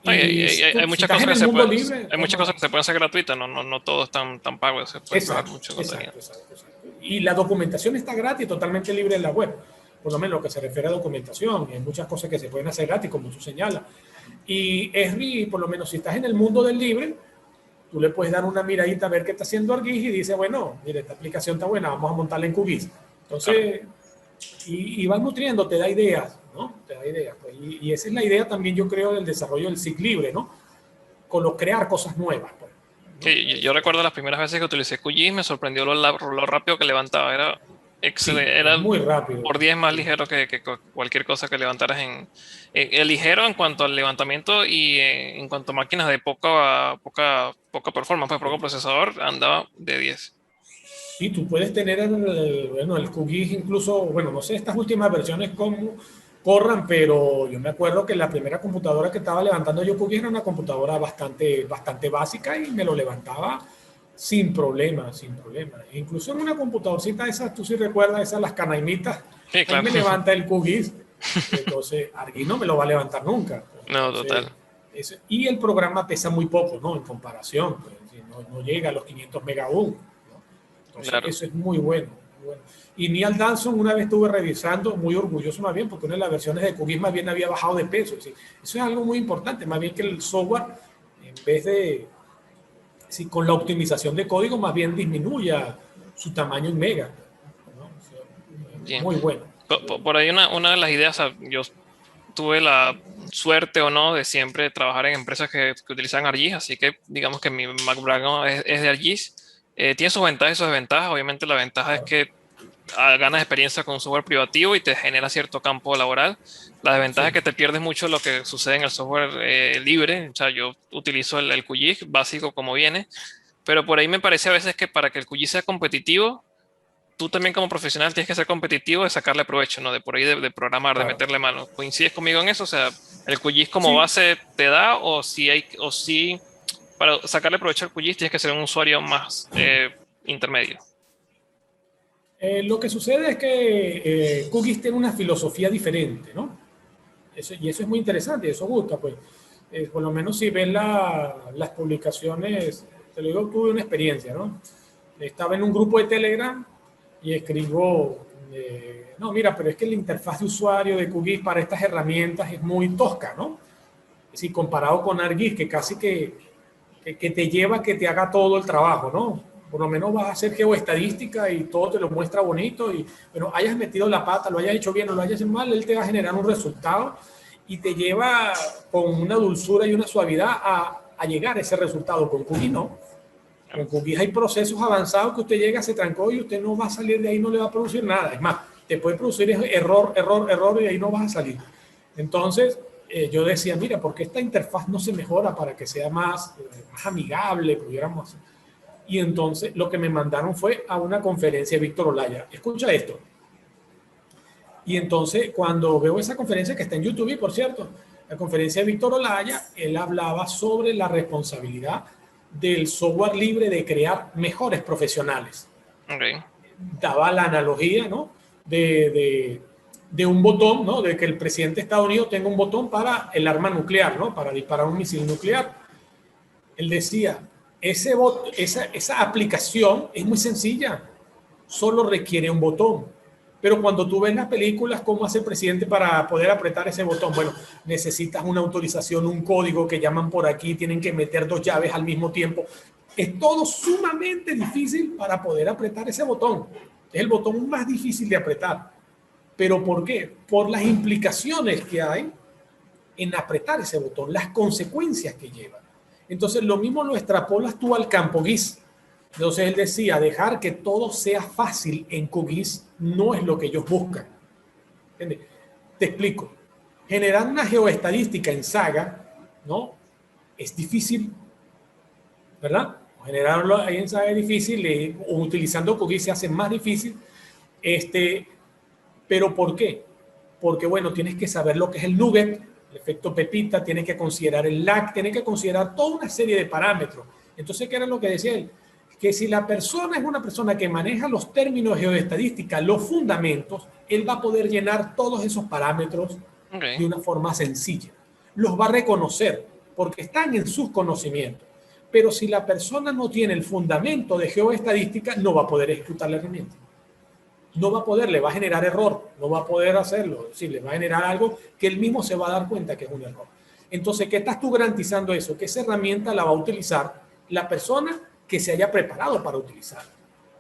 y Hay si muchas estás cosas en que el mundo libre, hay muchas cosas toma. que se pueden hacer gratuitas, no todo es tan pago, se puede explorar Exacto, mucho contenido. exacto, exacto, exacto. Y la documentación está gratis, totalmente libre en la web. Por lo menos lo que se refiere a documentación. Hay muchas cosas que se pueden hacer gratis, como tú señalas. Y Esri, por lo menos si estás en el mundo del libre, tú le puedes dar una miradita a ver qué está haciendo Argis y dice, bueno, mire, esta aplicación está buena, vamos a montarla en QGIS. Claro. Entonces, y vas nutriendo, te da ideas, ¿no? Te da ideas. Pues, y esa es la idea también, yo creo, del desarrollo del SIG libre, ¿no? Crear cosas nuevas, pues, ¿no? Sí, yo recuerdo las primeras veces que utilicé QGIS, me sorprendió lo rápido que levantaba. Era Sí, excelente, es era muy rápido. por 10 más Sí. ligero que cualquier cosa que levantaras ligero en cuanto al levantamiento y en cuanto a máquinas de poca performance, pues poco procesador, andaba de 10. Sí, tú puedes tener bueno, el QGIS incluso, bueno, no sé estas últimas versiones cómo corran, pero yo me acuerdo que la primera computadora que estaba levantando yo QGIS era una computadora bastante básica y me lo levantaba sin problema, sin problema. Incluso en una computadorcita esas, tú sí recuerdas, esas las canaimitas, Sí, ahí claro. me levanta el QGIS. Entonces, Argui no me lo va a levantar nunca. No, Entonces, total. y el programa pesa muy poco, ¿no? En comparación, pues, no llega a los 500 megabytes, ¿no? Entonces, Claro. eso es muy bueno, muy bueno. Y Neil Danson una vez estuve revisando, muy orgulloso más bien, porque una de las versiones de QGIS más bien había bajado de peso. Es decir, eso es algo muy importante, más bien que el software, en vez de, si con la optimización de código, más bien disminuya su tamaño en mega, ¿no? O sea, Bien. muy bueno. Por ahí una de las ideas, o sea, yo tuve la suerte o no de siempre trabajar en empresas que utilizan ArcGIS, así que digamos que mi background es de ArcGIS. Tiene sus ventajas y sus desventajas. Obviamente la ventaja es Claro. que ganas experiencia con un software privativo y te genera cierto campo laboral. La desventaja es Sí. que te pierdes mucho lo que sucede en el software libre. O sea, yo utilizo el QGIS básico como viene, pero por ahí me parece a veces que para que el QGIS sea competitivo, tú también como profesional tienes que ser competitivo de sacarle provecho, ¿no? De por ahí de programar, de Claro. meterle mano. ¿Coincides conmigo en eso? O sea, ¿el QGIS como Sí, base te da o si para sacarle provecho al QGIS tienes que ser un usuario más intermedio? lo que sucede es que QGIS tiene una filosofía diferente, ¿no? Y eso es muy interesante, eso gusta, pues. Por lo menos si ves las publicaciones, te lo digo, tuve una experiencia, ¿no? Estaba en un grupo de Telegram y escribo, no, mira, pero es que la interfaz de usuario de QGIS para estas herramientas es muy tosca, ¿no? Si comparado con ArcGIS, que casi que te lleva a que te haga todo el trabajo, ¿no? Por lo menos vas a hacer geoestadística y todo te lo muestra bonito y, bueno, hayas metido la pata, lo hayas hecho bien o lo hayas hecho mal, él te va a generar un resultado y te lleva con una dulzura y una suavidad a llegar a ese resultado. Con QGIS no. Con QGIS hay procesos avanzados que usted llega, se trancó y usted no va a salir de ahí, no le va a producir nada. Es más, te puede producir error y ahí no vas a salir. Entonces, yo decía, mira, ¿por qué esta interfaz no se mejora para que sea más amigable? Pudiéramos. Y entonces lo que me mandaron fue a una conferencia de Víctor Olaya. Escucha esto. Y entonces cuando veo esa conferencia que está en YouTube, por cierto, la conferencia de Víctor Olaya, él hablaba sobre la responsabilidad del software libre de crear mejores profesionales. Okay. Daba la analogía, ¿no? De un botón, ¿no? De que el presidente de Estados Unidos tenga un botón para el arma nuclear, ¿no? Para disparar un misil nuclear. Él decía, esa aplicación es muy sencilla, solo requiere un botón. Pero cuando tú ves las películas, ¿cómo hace el presidente para poder apretar ese botón? Bueno, necesitas una autorización, un código que llaman por aquí, tienen que meter dos llaves al mismo tiempo. Es todo sumamente difícil para poder apretar ese botón. Es el botón más difícil de apretar. ¿Pero por qué? Por las implicaciones que hay en apretar ese botón, las consecuencias que lleva. Entonces, lo mismo lo extrapolas tú al campo GIS. Entonces, él decía, dejar que todo sea fácil en QGIS no es lo que ellos buscan. ¿Entiendes? Te explico. Generar una geoestadística en Saga, ¿no? Es difícil, ¿verdad? Generarlo ahí en Saga es difícil, o utilizando QGIS se hace más difícil. ¿Pero por qué? Porque, bueno, tienes que saber lo que es el nugget, el efecto pepita, tienes que considerar el lag, tienes que considerar toda una serie de parámetros. Entonces, ¿qué era lo que decía él? Que si la persona es una persona que maneja los términos de geoestadística, los fundamentos, él va a poder llenar todos esos parámetros de una forma sencilla. Los va a reconocer porque están en sus conocimientos. Pero si la persona no tiene el fundamento de geoestadística, no va a poder ejecutar la herramienta. No va a poder, le va a generar error, no va a poder hacerlo. Sí, le va a generar algo que él mismo se va a dar cuenta que es un error. Entonces, ¿qué estás tú garantizando eso? Que esa herramienta la va a utilizar la persona que se haya preparado para utilizarla.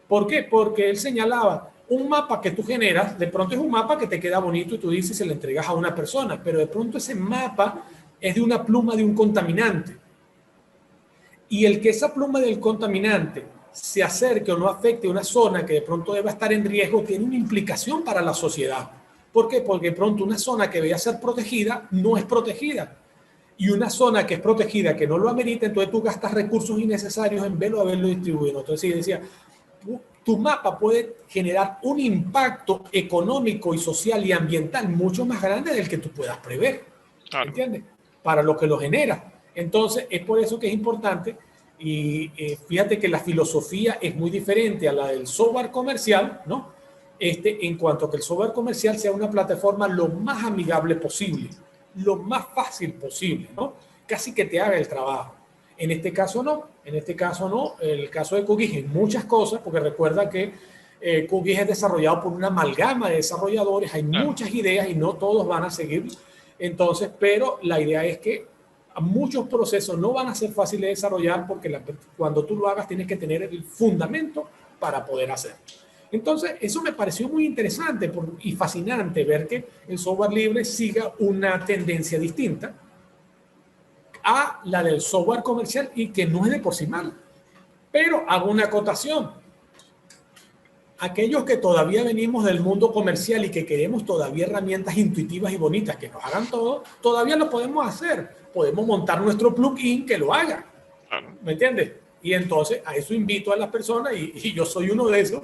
¿Por qué? Porque él señalaba, un mapa que tú generas, de pronto es un mapa que te queda bonito y tú dices se lo entregas a una persona, pero de pronto ese mapa es de una pluma de un contaminante. Y el que esa pluma del contaminante se acerque o no afecte a una zona que de pronto deba estar en riesgo tiene una implicación para la sociedad. ¿Por qué? Porque de pronto una zona que debía ser protegida no es protegida. Y una zona que es protegida, que no lo amerita, entonces tú gastas recursos innecesarios en verlo a verlo distribuido. Entonces decía, tu mapa puede generar un impacto económico y social y ambiental mucho más grande del que tú puedas prever. Claro. ¿Entiendes? Para lo que lo genera. Entonces, es por eso que es importante y fíjate que la filosofía es muy diferente a la del software comercial, ¿no? En cuanto a que el software comercial sea una plataforma lo más amigable posible, lo más fácil posible, ¿no? Casi que te haga el trabajo. En este caso no, el caso de QGIS en muchas cosas, porque recuerda que QGIS es desarrollado por una amalgama de desarrolladores, hay muchas ideas y no todos van a seguir. Entonces, pero la idea es que muchos procesos no van a ser fáciles de desarrollar porque cuando tú lo hagas tienes que tener el fundamento para poder hacerlo. Entonces, eso me pareció muy interesante y fascinante ver que el software libre siga una tendencia distinta a la del software comercial y que no es de por sí mal. Pero hago una acotación. Aquellos que todavía venimos del mundo comercial y que queremos todavía herramientas intuitivas y bonitas que nos hagan todo, todavía lo podemos hacer. Podemos montar nuestro plugin que lo haga. ¿Me entiendes? Y entonces a eso invito a las personas, y yo soy uno de esos,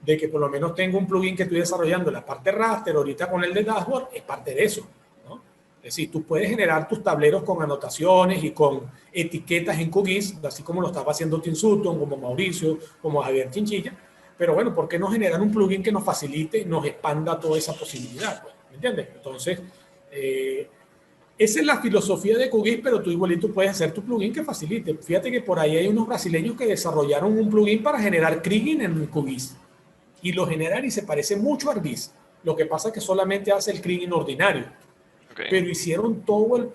de que por lo menos tengo un plugin que estoy desarrollando en la parte raster, ahorita con el de dashboard, es parte de eso, ¿no? Es decir, tú puedes generar tus tableros con anotaciones y con etiquetas en QGIS, así como lo estaba haciendo Tim Sutton, como Mauricio, como Javier Chinchilla. Pero bueno, ¿por qué no generar un plugin que nos facilite, nos expanda toda esa posibilidad? ¿Me entiendes? Entonces, esa es la filosofía de QGIS, pero tú igualito puedes hacer tu plugin que facilite. Fíjate que por ahí hay unos brasileños que desarrollaron un plugin para generar kriging en QGIS. Y lo generan y se parece mucho a ArcGIS. Lo que pasa es que solamente hace el kriging ordinario. Okay. Pero hicieron todo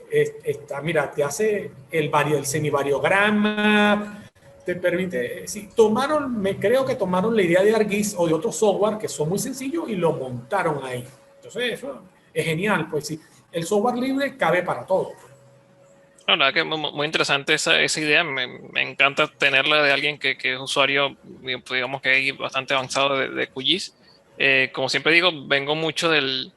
mira, te hace el semivariograma, te permite, sí, creo que tomaron la idea de ArcGIS o de otro software que son muy sencillos y lo montaron ahí. Entonces eso es genial, pues sí, el software libre cabe para todo. La verdad que muy interesante esa idea, me encanta tenerla de alguien que es usuario, digamos que hay bastante avanzado de QGIS. Como siempre digo, vengo mucho de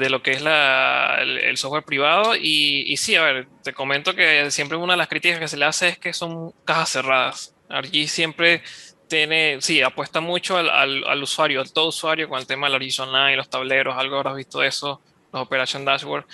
lo que es el software privado y sí, a ver, te comento que siempre una de las críticas que se le hace es que son cajas cerradas. ArcGIS siempre apuesta mucho al usuario, al todo usuario con el tema del ArcGIS Online, los tableros, algo habrás visto de eso, los Operation Dashboard.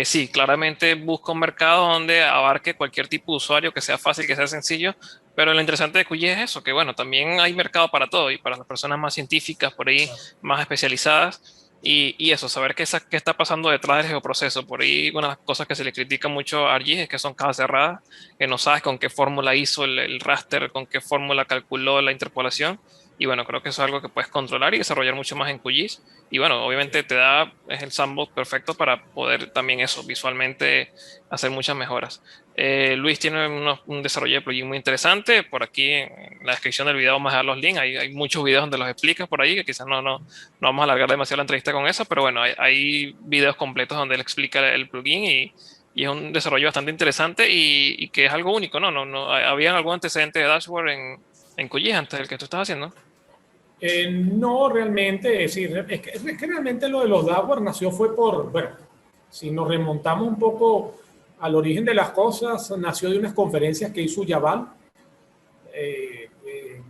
Sí, claramente busca un mercado donde abarque cualquier tipo de usuario, que sea fácil, que sea sencillo, pero lo interesante de QGIS es eso, que bueno, también hay mercado para todo y para las personas más científicas, por ahí, más especializadas. Y eso, saber qué está pasando detrás del geoproceso. Por ahí una de las cosas que se le critica mucho a ArcGIS es que son cajas cerradas, que no sabes con qué fórmula hizo el raster, con qué fórmula calculó la interpolación. Y bueno, creo que eso es algo que puedes controlar y desarrollar mucho más en QGIS. Y bueno, obviamente es el sandbox perfecto para poder también eso, visualmente hacer muchas mejoras. Luis tiene un desarrollo de plugin muy interesante. Por aquí en la descripción del video vamos a dejar los links. Hay muchos videos donde los explicas por ahí, que quizás no vamos a alargar demasiado la entrevista con eso, pero bueno, hay videos completos donde él explica el plugin y es un desarrollo bastante interesante y que es algo único, ¿no? ¿Había algún antecedente de dashboard en QGIS antes del que tú estás haciendo? No, realmente, sí, es que realmente lo de los dashboard bueno, si nos remontamos un poco al origen de las cosas, nació de unas conferencias que hizo Ujjwal.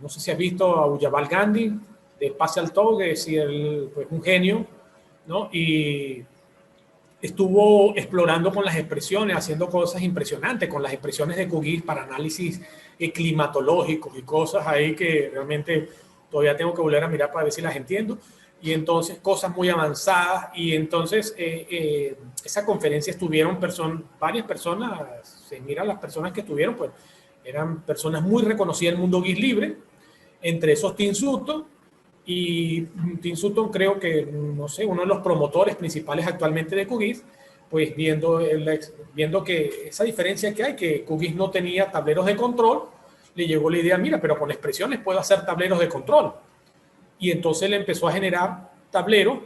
No sé si has visto a Ujjwal Gandhi. de Spatial Talk, es decir, pues un genio, ¿no? Y estuvo explorando con las expresiones, haciendo cosas impresionantes con las expresiones de QGIS para análisis climatológicos y cosas ahí que realmente todavía tengo que volver a mirar para ver si las entiendo. Y entonces cosas muy avanzadas. Y entonces esa conferencia estuvieron varias personas, se miran las personas que estuvieron, pues eran personas muy reconocidas en el mundo GIS libre, entre esos Tim Sutton. Y Tim Sutton creo que, no sé, uno de los promotores principales actualmente de QGIS, pues viendo que esa diferencia que hay, que QGIS no tenía tableros de control, le llegó la idea, mira, pero con expresiones puedo hacer tableros de control. Y entonces le empezó a generar tableros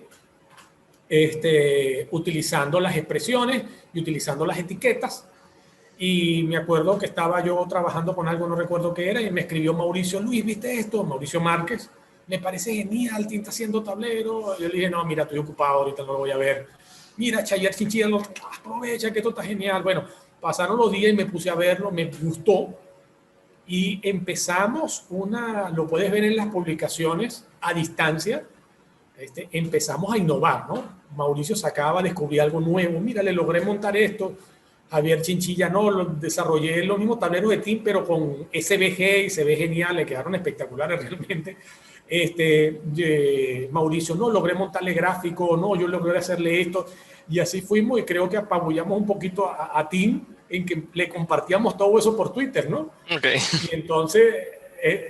utilizando las expresiones y utilizando las etiquetas. Y me acuerdo que estaba yo trabajando con algo, no recuerdo qué era, y me escribió Mauricio, Luis, ¿viste esto? Mauricio Márquez, me parece genial, Tim está haciendo tablero. Yo le dije, no, mira, estoy ocupado, ahorita no lo voy a ver. Mira, Chayer Chinchilla, aprovecha que esto está genial. Bueno, pasaron los días y me puse a verlo, me gustó. Y empezamos lo puedes ver en las publicaciones a distancia, empezamos a innovar, ¿no? Mauricio sacaba, descubría algo nuevo, mira, le logré montar esto. Javier Chinchilla, no, desarrollé los mismos tableros de Tim, pero con SVG y se ve genial, le quedaron espectaculares realmente. Mauricio, no, logré montarle gráfico, no, yo logré hacerle esto. Y así fuimos y creo que apabullamos un poquito a Tim en que le compartíamos todo eso por Twitter, ¿no? Okay. Y entonces,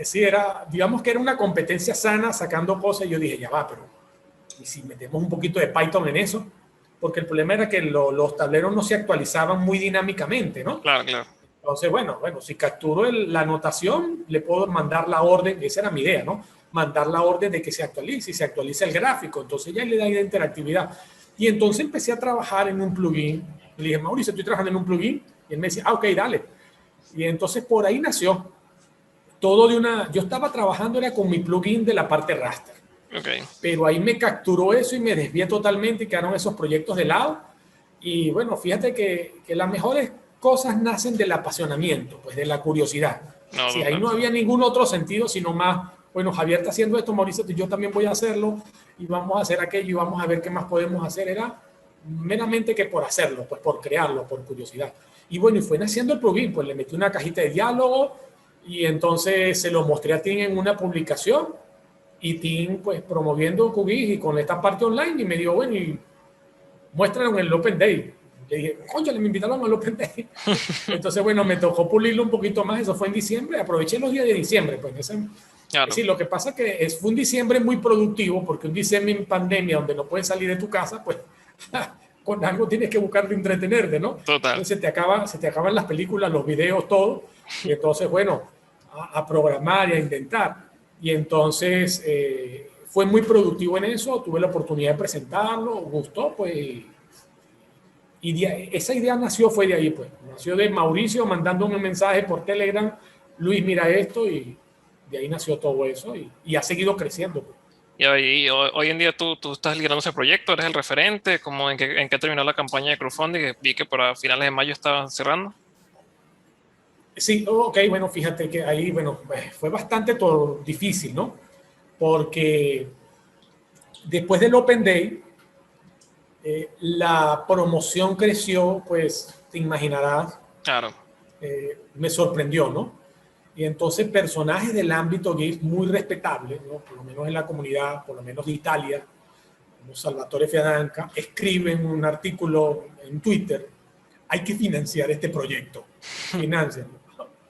sí, digamos que era una competencia sana sacando cosas y yo dije, ya va, pero ¿y si metemos un poquito de Python en eso? Porque el problema era que los tableros no se actualizaban muy dinámicamente, ¿no? Claro, claro. Entonces, bueno, si capturo la anotación, le puedo mandar la orden, esa era mi idea, ¿no? Mandar la orden de que se actualice y se actualiza el gráfico, entonces ya le da interactividad. Y entonces empecé a trabajar en un plugin. Le dije, Mauricio, estoy trabajando en un plugin. Y él me decía, ok, dale. Y entonces por ahí nació todo yo estaba trabajando era con mi plugin de la parte raster. Okay. Pero ahí me capturó eso y me desvié totalmente y quedaron esos proyectos de lado. Y bueno, fíjate que las mejores cosas nacen del apasionamiento, pues de la curiosidad. No, sí, ahí no había ningún otro sentido, sino más, bueno, Javier está haciendo esto, Mauricio, yo también voy a hacerlo y vamos a hacer aquello y vamos a ver qué más podemos hacer. Era meramente que por hacerlo, pues por crearlo, por curiosidad. Y bueno, y fue naciendo el plugin, pues le metí una cajita de diálogo y entonces se lo mostré a Tim en una publicación y Tim pues promoviendo QGIS y con esta parte online y me dijo, bueno, y muéstralo en el Open Day. Le dije, coño, me invitaron al Open Day. Entonces, bueno, me tocó pulirlo un poquito más. Eso fue en diciembre. Aproveché los días de diciembre. Pues, claro. Sí, lo que pasa es que fue un diciembre muy productivo, porque un diciembre en pandemia, donde no puedes salir de tu casa, pues con algo tienes que buscar de entretenerte, ¿no? Total. Entonces se te acaban las películas, los videos, todo. Y entonces, bueno, a programar y a intentar. Y entonces fue muy productivo en eso. Tuve la oportunidad de presentarlo, gustó, pues. Y esa idea fue de ahí, pues. Nació de Mauricio mandando un mensaje por Telegram, Luis, mira esto, y de ahí nació todo eso, y ha seguido creciendo, pues. Y hoy en día tú estás liderando ese proyecto, eres el referente, ¿en qué terminó la campaña de crowdfunding? Vi que para finales de mayo estaban cerrando. Sí, ok, bueno, fíjate que ahí, bueno, fue bastante difícil, ¿no? Porque después del Open Day, la promoción creció, pues te imaginarás. Claro. Me sorprendió, ¿no? Y entonces personajes del ámbito GIS muy respetables, ¿no? Por lo menos en la comunidad, por lo menos de Italia, como Salvatore Fiananca, escriben un artículo en Twitter, hay que financiar este proyecto, financian.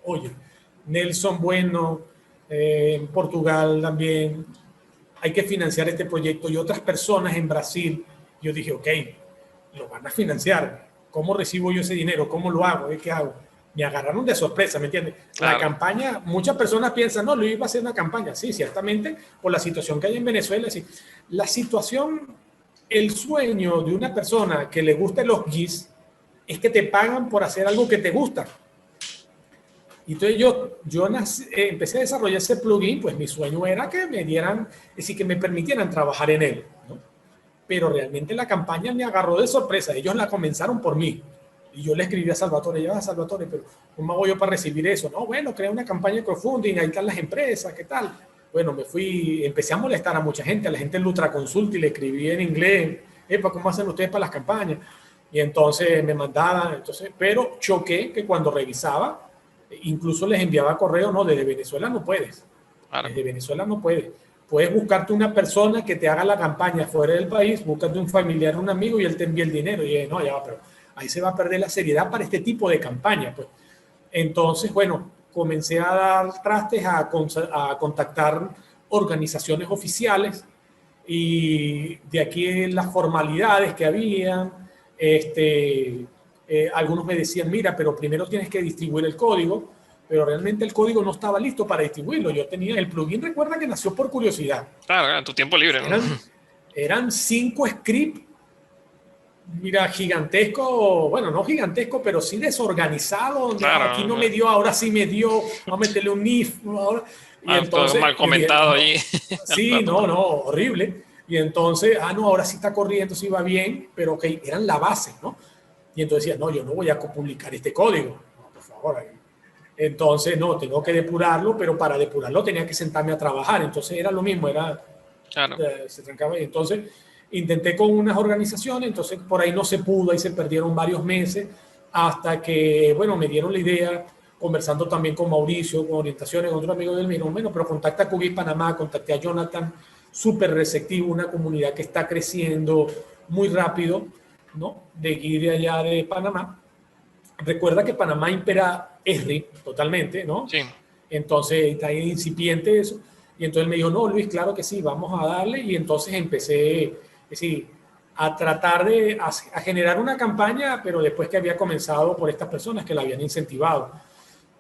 Oye, Nelson Bueno, en Portugal también, hay que financiar este proyecto, y otras personas en Brasil. Yo dije, ok, lo van a financiar. ¿Cómo recibo yo ese dinero? ¿Cómo lo hago? ¿Qué hago? Me agarraron de sorpresa, ¿me entiendes? Claro. La campaña, muchas personas piensan, no, Luis va a hacer una campaña. Sí, ciertamente, por la situación que hay en Venezuela. Sí. La situación, el sueño de una persona que le guste los GIS es que te pagan por hacer algo que te gusta. Y entonces yo empecé a desarrollar ese plugin, pues mi sueño era que me dieran, es decir, que me permitieran trabajar en él, ¿no? Pero realmente la campaña me agarró de sorpresa. Ellos la comenzaron por mí. Y yo le escribí a Salvatore, Salvatore, pero ¿cómo hago yo para recibir eso? No, bueno, crea una campaña de crowdfunding, ahí están las empresas, ¿qué tal? bueno, empecé a molestar a mucha gente, a la gente del Ultra Consult y le escribí en inglés, epa, ¿cómo hacen ustedes para las campañas? Y entonces me mandaban, pero choqué que cuando revisaba, incluso les enviaba correo, no, desde Venezuela no puedes, Claro. desde Venezuela no puedes. Puedes buscarte una persona que te haga la campaña fuera del país, búscate un familiar, un amigo y él te envía el dinero. Y no, ya va, pero ahí se va a perder la seriedad para este tipo de campaña. Pues. Entonces, bueno, comencé a dar trastes a contactar organizaciones oficiales y de aquí las formalidades que había. Algunos me decían, mira, pero primero tienes que distribuir el código, pero realmente el código no estaba listo para distribuirlo. Yo tenía el plugin, recuerda que nació por curiosidad. Claro, en tu tiempo libre, ¿no? Eran 5 scripts, mira, gigantesco, bueno, no gigantesco, pero sí desorganizado, donde Claro, aquí no me dio, ahora sí me dio, vamos a meterle un if, ahora, y entonces, mal comentado no, allí. sí, no, horrible, y entonces, no, ahora sí está corriendo, sí va bien, pero ok, eran la base, ¿no? Y entonces decía, no, yo no voy a publicar este código, no, por favor, entonces, no, tengo que depurarlo, pero para depurarlo tenía que sentarme a trabajar, entonces era lo mismo, Claro. se trancaba, y entonces intenté con unas organizaciones, entonces por ahí no se pudo, ahí se perdieron varios meses, hasta que, bueno, me dieron la idea, conversando también con Mauricio, con orientaciones, con otro amigo del mismo, bueno, pero contacta a QGIS Panamá, contacté a Jonathan, súper receptivo, una comunidad que está creciendo muy rápido, ¿no? De aquí de allá de Panamá. Recuerda que Panamá impera ESRI totalmente, ¿no? Sí. Entonces está incipiente eso. Y entonces me dijo, no, Luis, claro que sí, vamos a darle. Y entonces empecé, es decir, a tratar a generar una campaña, pero después que había comenzado por estas personas que la habían incentivado.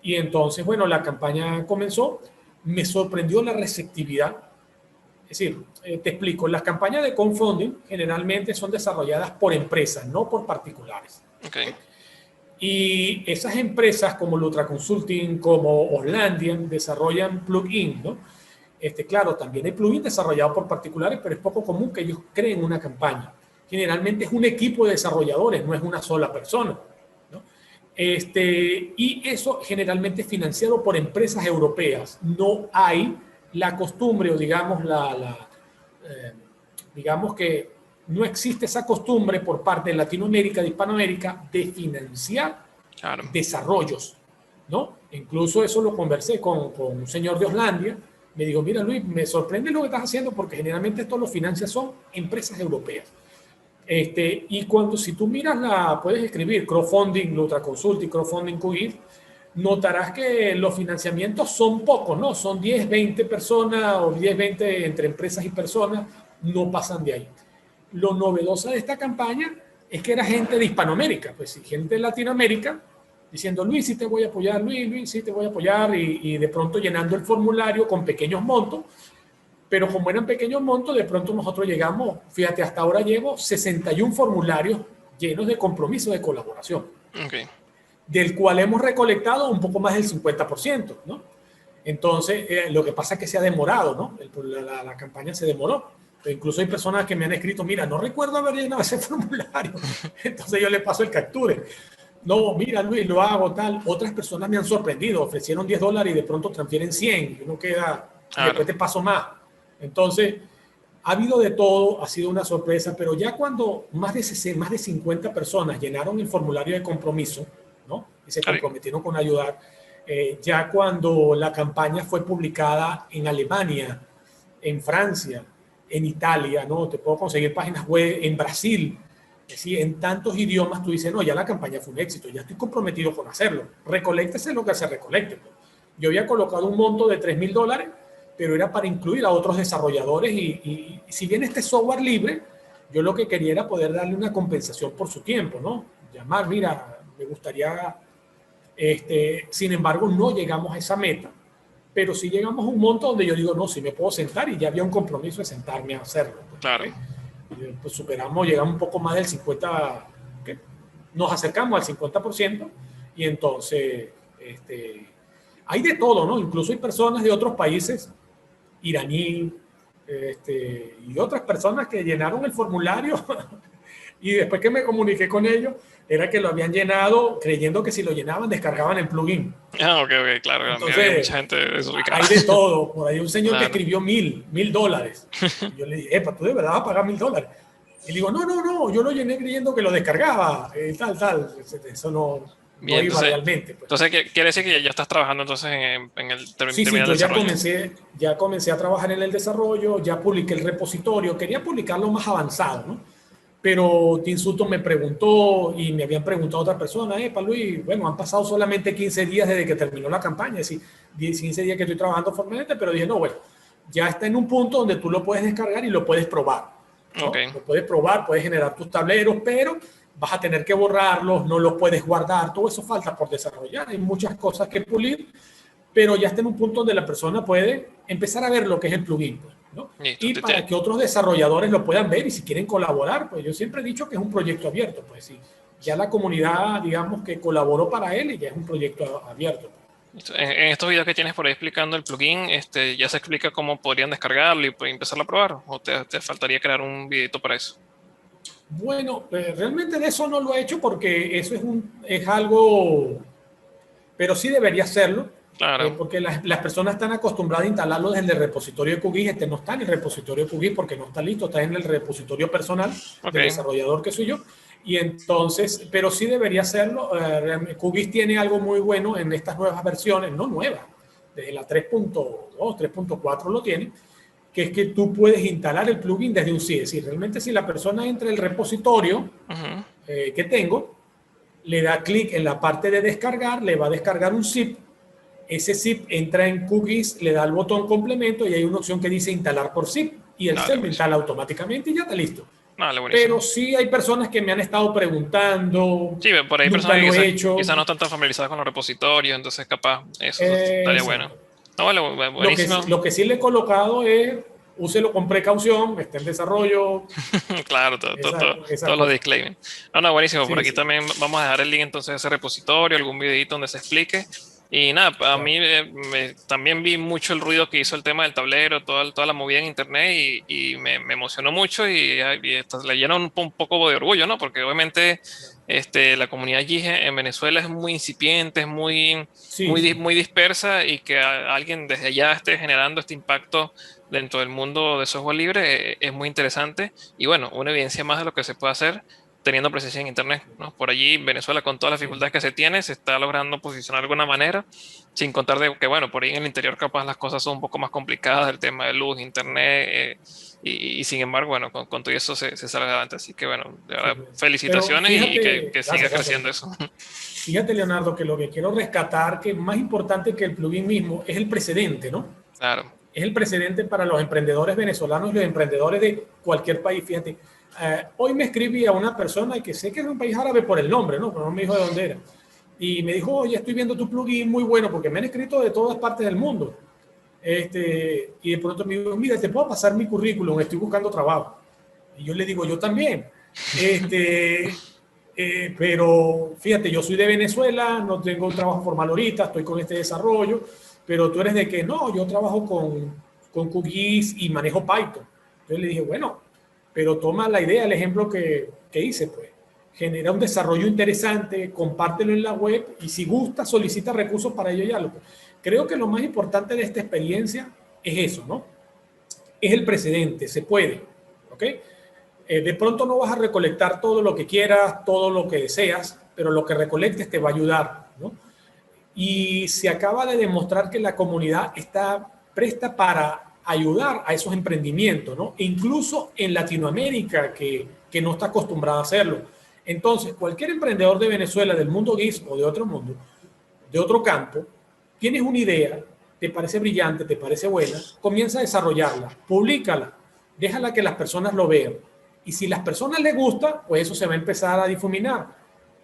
Y entonces, bueno, la campaña comenzó. Me sorprendió la receptividad. Es decir, te explico, las campañas de crowdfunding generalmente son desarrolladas por empresas, no por particulares. Okay. Y esas empresas como Lutra Consulting, como Oslandian, desarrollan plugins, ¿no? Claro, también hay plugins desarrollados por particulares, pero es poco común que ellos creen una campaña. Generalmente es un equipo de desarrolladores, no es una sola persona, ¿no? Y eso generalmente es financiado por empresas europeas. No hay la costumbre o digamos que no existe esa costumbre por parte de Latinoamérica, de Hispanoamérica, de financiar desarrollos, ¿no? Incluso eso lo conversé con un señor de Oslandia. Me dijo, mira Luis, me sorprende lo que estás haciendo porque generalmente esto lo financian son empresas europeas. Y si tú miras puedes escribir crowdfunding, Lutra Consulting, crowdfunding QGIS, notarás que los financiamientos son pocos, ¿no? Son 10, 20 personas o 10, 20 entre empresas y personas, no pasan de ahí. Lo novedoso de esta campaña es que era gente de Hispanoamérica, pues gente de Latinoamérica, diciendo, Luis, sí te voy a apoyar, Luis, sí te voy a apoyar, y de pronto llenando el formulario con pequeños montos, pero como eran pequeños montos, de pronto nosotros llegamos, fíjate, hasta ahora llevo 61 formularios llenos de compromiso de colaboración, del cual hemos recolectado un poco más del 50%, ¿no? Entonces, lo que pasa es que se ha demorado, ¿no? La campaña se demoró. Incluso hay personas que me han escrito, mira, no recuerdo haber llenado ese formulario. Entonces yo le paso el capture. No, mira Luis, lo hago tal. Otras personas me han sorprendido, ofrecieron $10 y de pronto transfieren 100 y uno queda, y después te paso más. Entonces, ha habido de todo, ha sido una sorpresa, pero ya cuando más de 50 personas llenaron el formulario de compromiso, ¿no? Y se comprometieron con ayudar, ya cuando la campaña fue publicada en Alemania, en Francia, en Italia, ¿no? Te puedo conseguir páginas web en Brasil. Es decir, en tantos idiomas tú dices, no, ya la campaña fue un éxito, ya estoy comprometido con hacerlo. Recoléctese lo que se recolecte. Yo había colocado un monto de $3,000, pero era para incluir a otros desarrolladores y si bien este software libre, yo lo que quería era poder darle una compensación por su tiempo, ¿no? Llamar, mira, me gustaría, sin embargo, no llegamos a esa meta, pero sí llegamos a un monto donde yo digo, no, sí me puedo sentar y ya había un compromiso de sentarme a hacerlo. Claro. Pues superamos, llegamos un poco más del 50%, ¿qué? Nos acercamos al 50% y entonces hay de todo, ¿no? Incluso hay personas de otros países, iraní, y otras personas que llenaron el formulario Y después que me comuniqué con ellos, era que lo habían llenado creyendo que si lo llenaban descargaban el plugin. Ah, ok, ok, claro, también había Entonces, mucha gente desubicada. hay de todo. Por ahí un señor que Claro. escribió $1,000. Y yo le dije, epa, ¿tú de verdad vas a pagar $1,000? Y le digo, no, no, no, yo lo llené creyendo que lo descargaba, tal. Eso no Bien, iba entonces, realmente, pues. entonces quiere decir que ya estás trabajando entonces en el Sí, sí, terminal yo de desarrollo. ya comencé a trabajar en el desarrollo, ya publiqué el repositorio, quería publicarlo más avanzado, ¿no? Pero Tim Sutton me preguntó y me habían preguntado otra persona, Luis, bueno, han pasado solamente 15 días desde que terminó la campaña, es decir, 15 días que estoy trabajando formalmente, pero dije, no, bueno, ya está en un punto donde tú lo puedes descargar y lo puedes probar, Ok. ¿no? Lo puedes probar, puedes generar tus tableros, pero vas a tener que borrarlos, no los puedes guardar, todo eso falta por desarrollar, hay muchas cosas que pulir, pero ya está en un punto donde la persona puede empezar a ver lo que es el plugin, pues, ¿no? Listo. Y para que otros desarrolladores lo puedan ver y si quieren colaborar, pues yo siempre he dicho que es un proyecto abierto, pues sí, ya la comunidad, digamos que colaboró para él y ya es un proyecto abierto. En estos videos que tienes por ahí explicando el plugin, ya se explica cómo podrían descargarlo y empezarlo a probar, o te faltaría crear un videito para eso. Bueno, realmente de eso no lo he hecho porque eso es algo, pero sí debería hacerlo, Claro. porque las personas están acostumbradas a instalarlo desde el repositorio de QGIS. Este no está en el repositorio de QGIS porque no está listo, está en el repositorio personal Ok. del desarrollador que soy yo. Y entonces, pero sí debería hacerlo. QGIS tiene algo muy bueno en estas nuevas versiones, no nuevas, desde la 3.2, 3.4 lo tiene, que es que tú puedes instalar el plugin desde un SID. Es decir, realmente si la persona entra en el repositorio que tengo, le da clic en la parte de descargar, le va a descargar un zip. Ese zip entra en QGIS, le da el botón complemento y hay una opción que dice instalar por zip y él se Dale, lo buenísimo. instala automáticamente y ya está listo. Dale, buenísimo. Pero sí hay personas que me han estado preguntando, Sí, por ahí hay nunca personas que lo he quizás hecho. no están tan familiarizadas con los repositorios, entonces capaz eso estaría bueno. Exacto. No, vale, buenísimo. Lo que sí le he colocado es úselo con precaución, está en desarrollo, Claro, esa todos los cosa. disclaimers. No, no, buenísimo. Por Sí, aquí sí. también vamos a dejar el link entonces de ese repositorio, algún videito donde se explique. Y nada, a Claro. mí también vi mucho el ruido que hizo el tema del tablero, toda la movida en internet y me emocionó mucho y hasta le llena un poco de orgullo, ¿no? Porque obviamente la comunidad Yije en Venezuela es muy incipiente, es Sí, sí. muy dispersa y que alguien desde allá esté generando este impacto dentro del mundo de software libre es muy interesante y bueno, una evidencia más de lo que se puede hacer teniendo presencia en Internet, ¿no? Por allí, Venezuela, con todas las Sí. dificultades que se tiene, se está logrando posicionar de alguna manera, sin contar de que, bueno, por ahí en el interior capaz las cosas son un poco más complicadas, el tema de luz, Internet, y sin embargo, bueno, con todo eso se sale adelante. Así que, bueno, de Sí. verdad, Pero felicitaciones y fíjate, que siga gracias, gracias. creciendo eso. Fíjate, Leonardo, que lo que quiero rescatar, que más importante que el plugin mismo, es el precedente, ¿no? Claro, Es el precedente para los emprendedores venezolanos y los emprendedores de cualquier país. Fíjate, hoy me escribí a una persona que sé que es de un país árabe por el nombre, ¿no? Pero no me dijo de dónde era. Y me dijo, oye, estoy viendo tu plugin muy bueno, porque me han escrito de todas partes del mundo. Y de pronto me dijo, mira, te puedo pasar mi currículum, estoy buscando trabajo. Y yo le digo, yo también. Pero fíjate, yo soy de Venezuela, no tengo un trabajo formal ahorita, estoy con este desarrollo, pero tú eres de que no, yo trabajo con QGIS y manejo Python. Entonces le dije, bueno, pero toma la idea, el ejemplo que hice, pues. Genera un desarrollo interesante, compártelo en la web y si gusta, solicita recursos para ello ya. Creo que lo más importante de esta experiencia es eso, ¿no? Es el precedente, se puede, ¿ok? De pronto no vas a recolectar todo lo que quieras, todo lo que deseas, pero lo que recolectes te va a ayudar, ¿no? Y se acaba de demostrar que la comunidad está presta para ayudar a esos emprendimientos, ¿no? E incluso en Latinoamérica, que no está acostumbrada a hacerlo. Entonces, cualquier emprendedor de Venezuela, del mundo GIS o de otro mundo, de otro campo, tienes una idea, te parece brillante, te parece buena, comienza a desarrollarla, públicala, déjala que las personas lo vean. Y si las personas les gusta, pues eso se va a empezar a difuminar.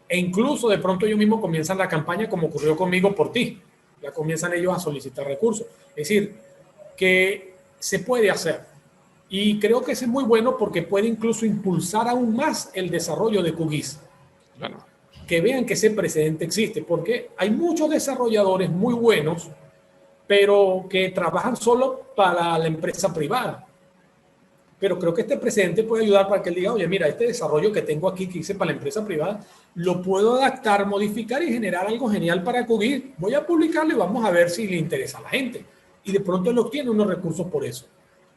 E incluso de pronto ellos mismos comienzan la campaña como ocurrió conmigo por ti. Ya comienzan ellos a solicitar recursos. Es decir, que se puede hacer. Y creo que eso es muy bueno porque puede incluso impulsar aún más el desarrollo de QGIS. ¿No? claro. Que vean que ese precedente existe, porque hay muchos desarrolladores muy buenos, pero que trabajan solo para la empresa privada. ¿Ok? pero creo que este precedente puede ayudar para que él diga, oye, mira, este desarrollo que tengo aquí, que hice para la empresa privada, lo puedo adaptar, modificar y generar algo genial para Cogir. Voy a publicarlo y vamos a ver si le interesa a la gente. Y de pronto él obtiene unos recursos por eso.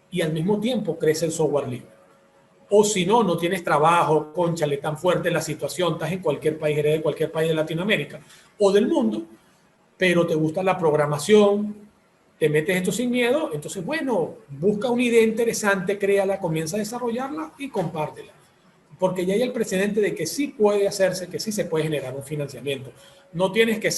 Y al mismo tiempo crece el software libre. O si no, no tienes trabajo, cónchale, tan fuerte la situación, estás en cualquier país, eres de cualquier país de Latinoamérica o del mundo, pero te gusta la programación, te metes esto sin miedo, entonces, bueno, busca una idea interesante, créala, comienza a desarrollarla y compártela. Porque ya hay el precedente de que sí puede hacerse, que sí se puede generar un financiamiento. No tienes que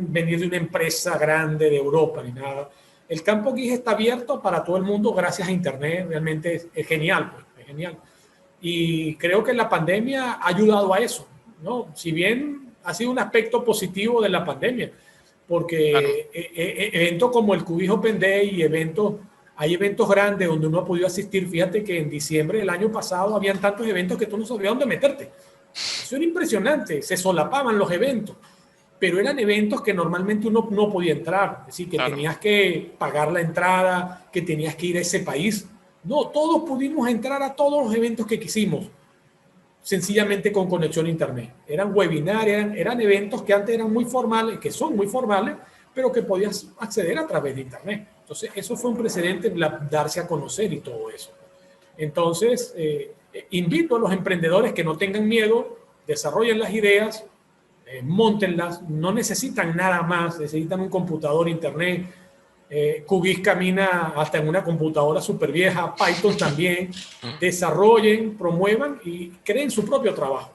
venir de una empresa grande de Europa ni nada. El campo GIS está abierto para todo el mundo gracias a Internet, realmente es genial, pues, es genial. Y creo que la pandemia ha ayudado a eso, ¿no? Si bien ha sido un aspecto positivo de la pandemia, porque Claro. eventos como el Cubis Open Day y hay eventos grandes donde uno ha podido asistir. Fíjate que en diciembre del año pasado habían tantos eventos que tú no sabías dónde meterte. Eso era impresionante, se solapaban los eventos, pero eran eventos que normalmente uno no podía entrar, es decir, que Claro. tenías que pagar la entrada, que tenías que ir a ese país. No, todos pudimos entrar a todos los eventos que quisimos, sencillamente con conexión a internet. Eran webinars, eran eventos que antes eran muy formales, que son muy formales, pero que podías acceder a través de internet. Entonces, eso fue un precedente, darse a conocer y todo eso. Entonces, invito a los emprendedores que no tengan miedo, desarrollen las ideas, móntenlas, no necesitan nada más, necesitan un computador, internet. QGIS camina hasta en una computadora súper vieja, Python también. Desarrollen, promuevan y creen su propio trabajo.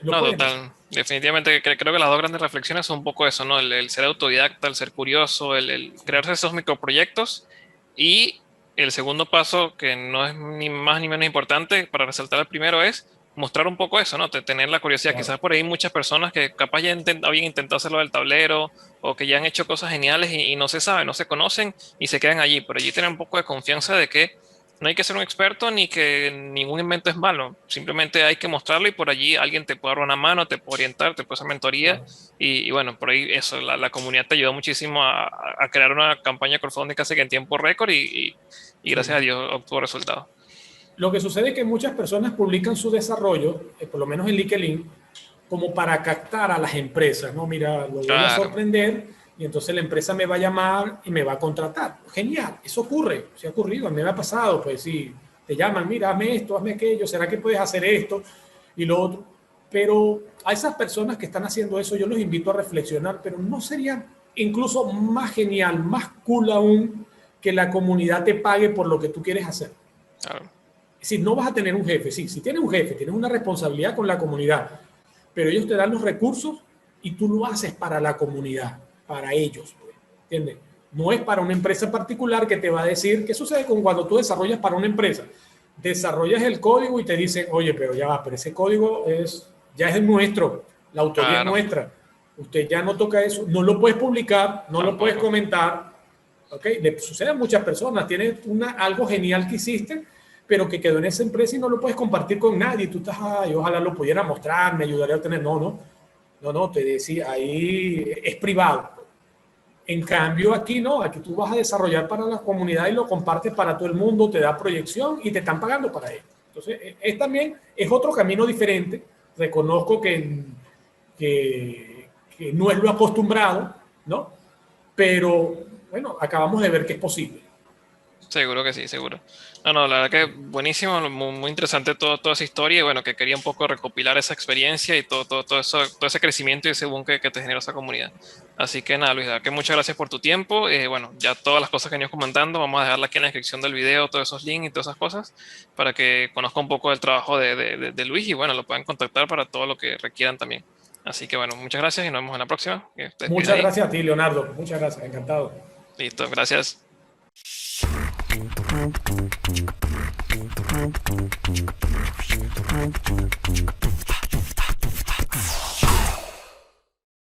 No, total. Definitivamente creo que las dos grandes reflexiones son un poco eso, ¿no? El ser autodidacta, el ser curioso, el crearse esos microproyectos. Y el segundo paso, que no es ni más ni menos importante, para resaltar el primero, es mostrar un poco eso, ¿no? Tener la curiosidad. Claro. Quizás por ahí muchas personas que capaz ya habían intentado hacerlo del tablero o que ya han hecho cosas geniales y no se saben, no se conocen y se quedan allí. Pero allí tener un poco de confianza de que no hay que ser un experto ni que ningún invento es malo. Simplemente hay que mostrarlo y por allí alguien te puede dar una mano, te puede orientar, te puede hacer mentoría. Claro. Y bueno, por ahí eso, la comunidad te ayudó muchísimo a crear una campaña de crowdfunding casi que en tiempo récord y gracias a Dios obtuvo resultados. Lo que sucede es que muchas personas publican su desarrollo, por lo menos en LinkedIn, como para captar a las empresas, ¿no? Mira, lo voy a sorprender y entonces la empresa me va a llamar y me va a contratar. Genial, eso ocurre, se ha ocurrido, a mí me ha pasado, pues sí, te llaman, mira, hazme esto, hazme aquello, ¿será que puedes hacer esto y lo otro? Pero a esas personas que están haciendo eso, yo los invito a reflexionar, pero ¿no sería incluso más genial, más cool aún, que la comunidad te pague por lo que tú quieres hacer? Claro. Es decir, no vas a tener un jefe. Sí, si tienes un jefe, tienes una responsabilidad con la comunidad, pero ellos te dan los recursos y tú lo haces para la comunidad, para ellos, ¿entiendes? No es para una empresa particular que te va a decir. ¿Qué sucede con cuando tú desarrollas para una empresa? Desarrollas el código y te dicen, oye, pero ya va, pero ese código ya es nuestro, la autoría es nuestra. Usted ya no toca eso, no lo puedes publicar, no lo puedes comentar. ¿Okay? Le sucede a muchas personas, tienes algo genial que hiciste, pero que quedó en esa empresa y no lo puedes compartir con nadie. Tú estás, ay, ojalá lo pudiera mostrar, me ayudaría a tener. No, te decía, ahí es privado. En cambio, aquí no, aquí tú vas a desarrollar para la comunidad y lo compartes para todo el mundo, te da proyección y te están pagando para ello. Entonces, también es otro camino diferente. Reconozco que no es lo acostumbrado, ¿no? Pero, bueno, acabamos de ver que es posible. Seguro que sí, seguro. No, la verdad que buenísimo, muy interesante toda esa historia y bueno, que quería un poco recopilar esa experiencia y todo ese crecimiento y ese boom que te generó esa comunidad. Así que nada, Luis, la verdad que muchas gracias por tu tiempo. Bueno, ya todas las cosas que venimos comentando, vamos a dejarla aquí en la descripción del video, todos esos links y todas esas cosas, para que conozcan un poco del trabajo de Luis y bueno, lo puedan contactar para todo lo que requieran también. Así que bueno, muchas gracias y nos vemos en la próxima. Muchas gracias a ti, Leonardo. Muchas gracias, encantado. Listo, gracias.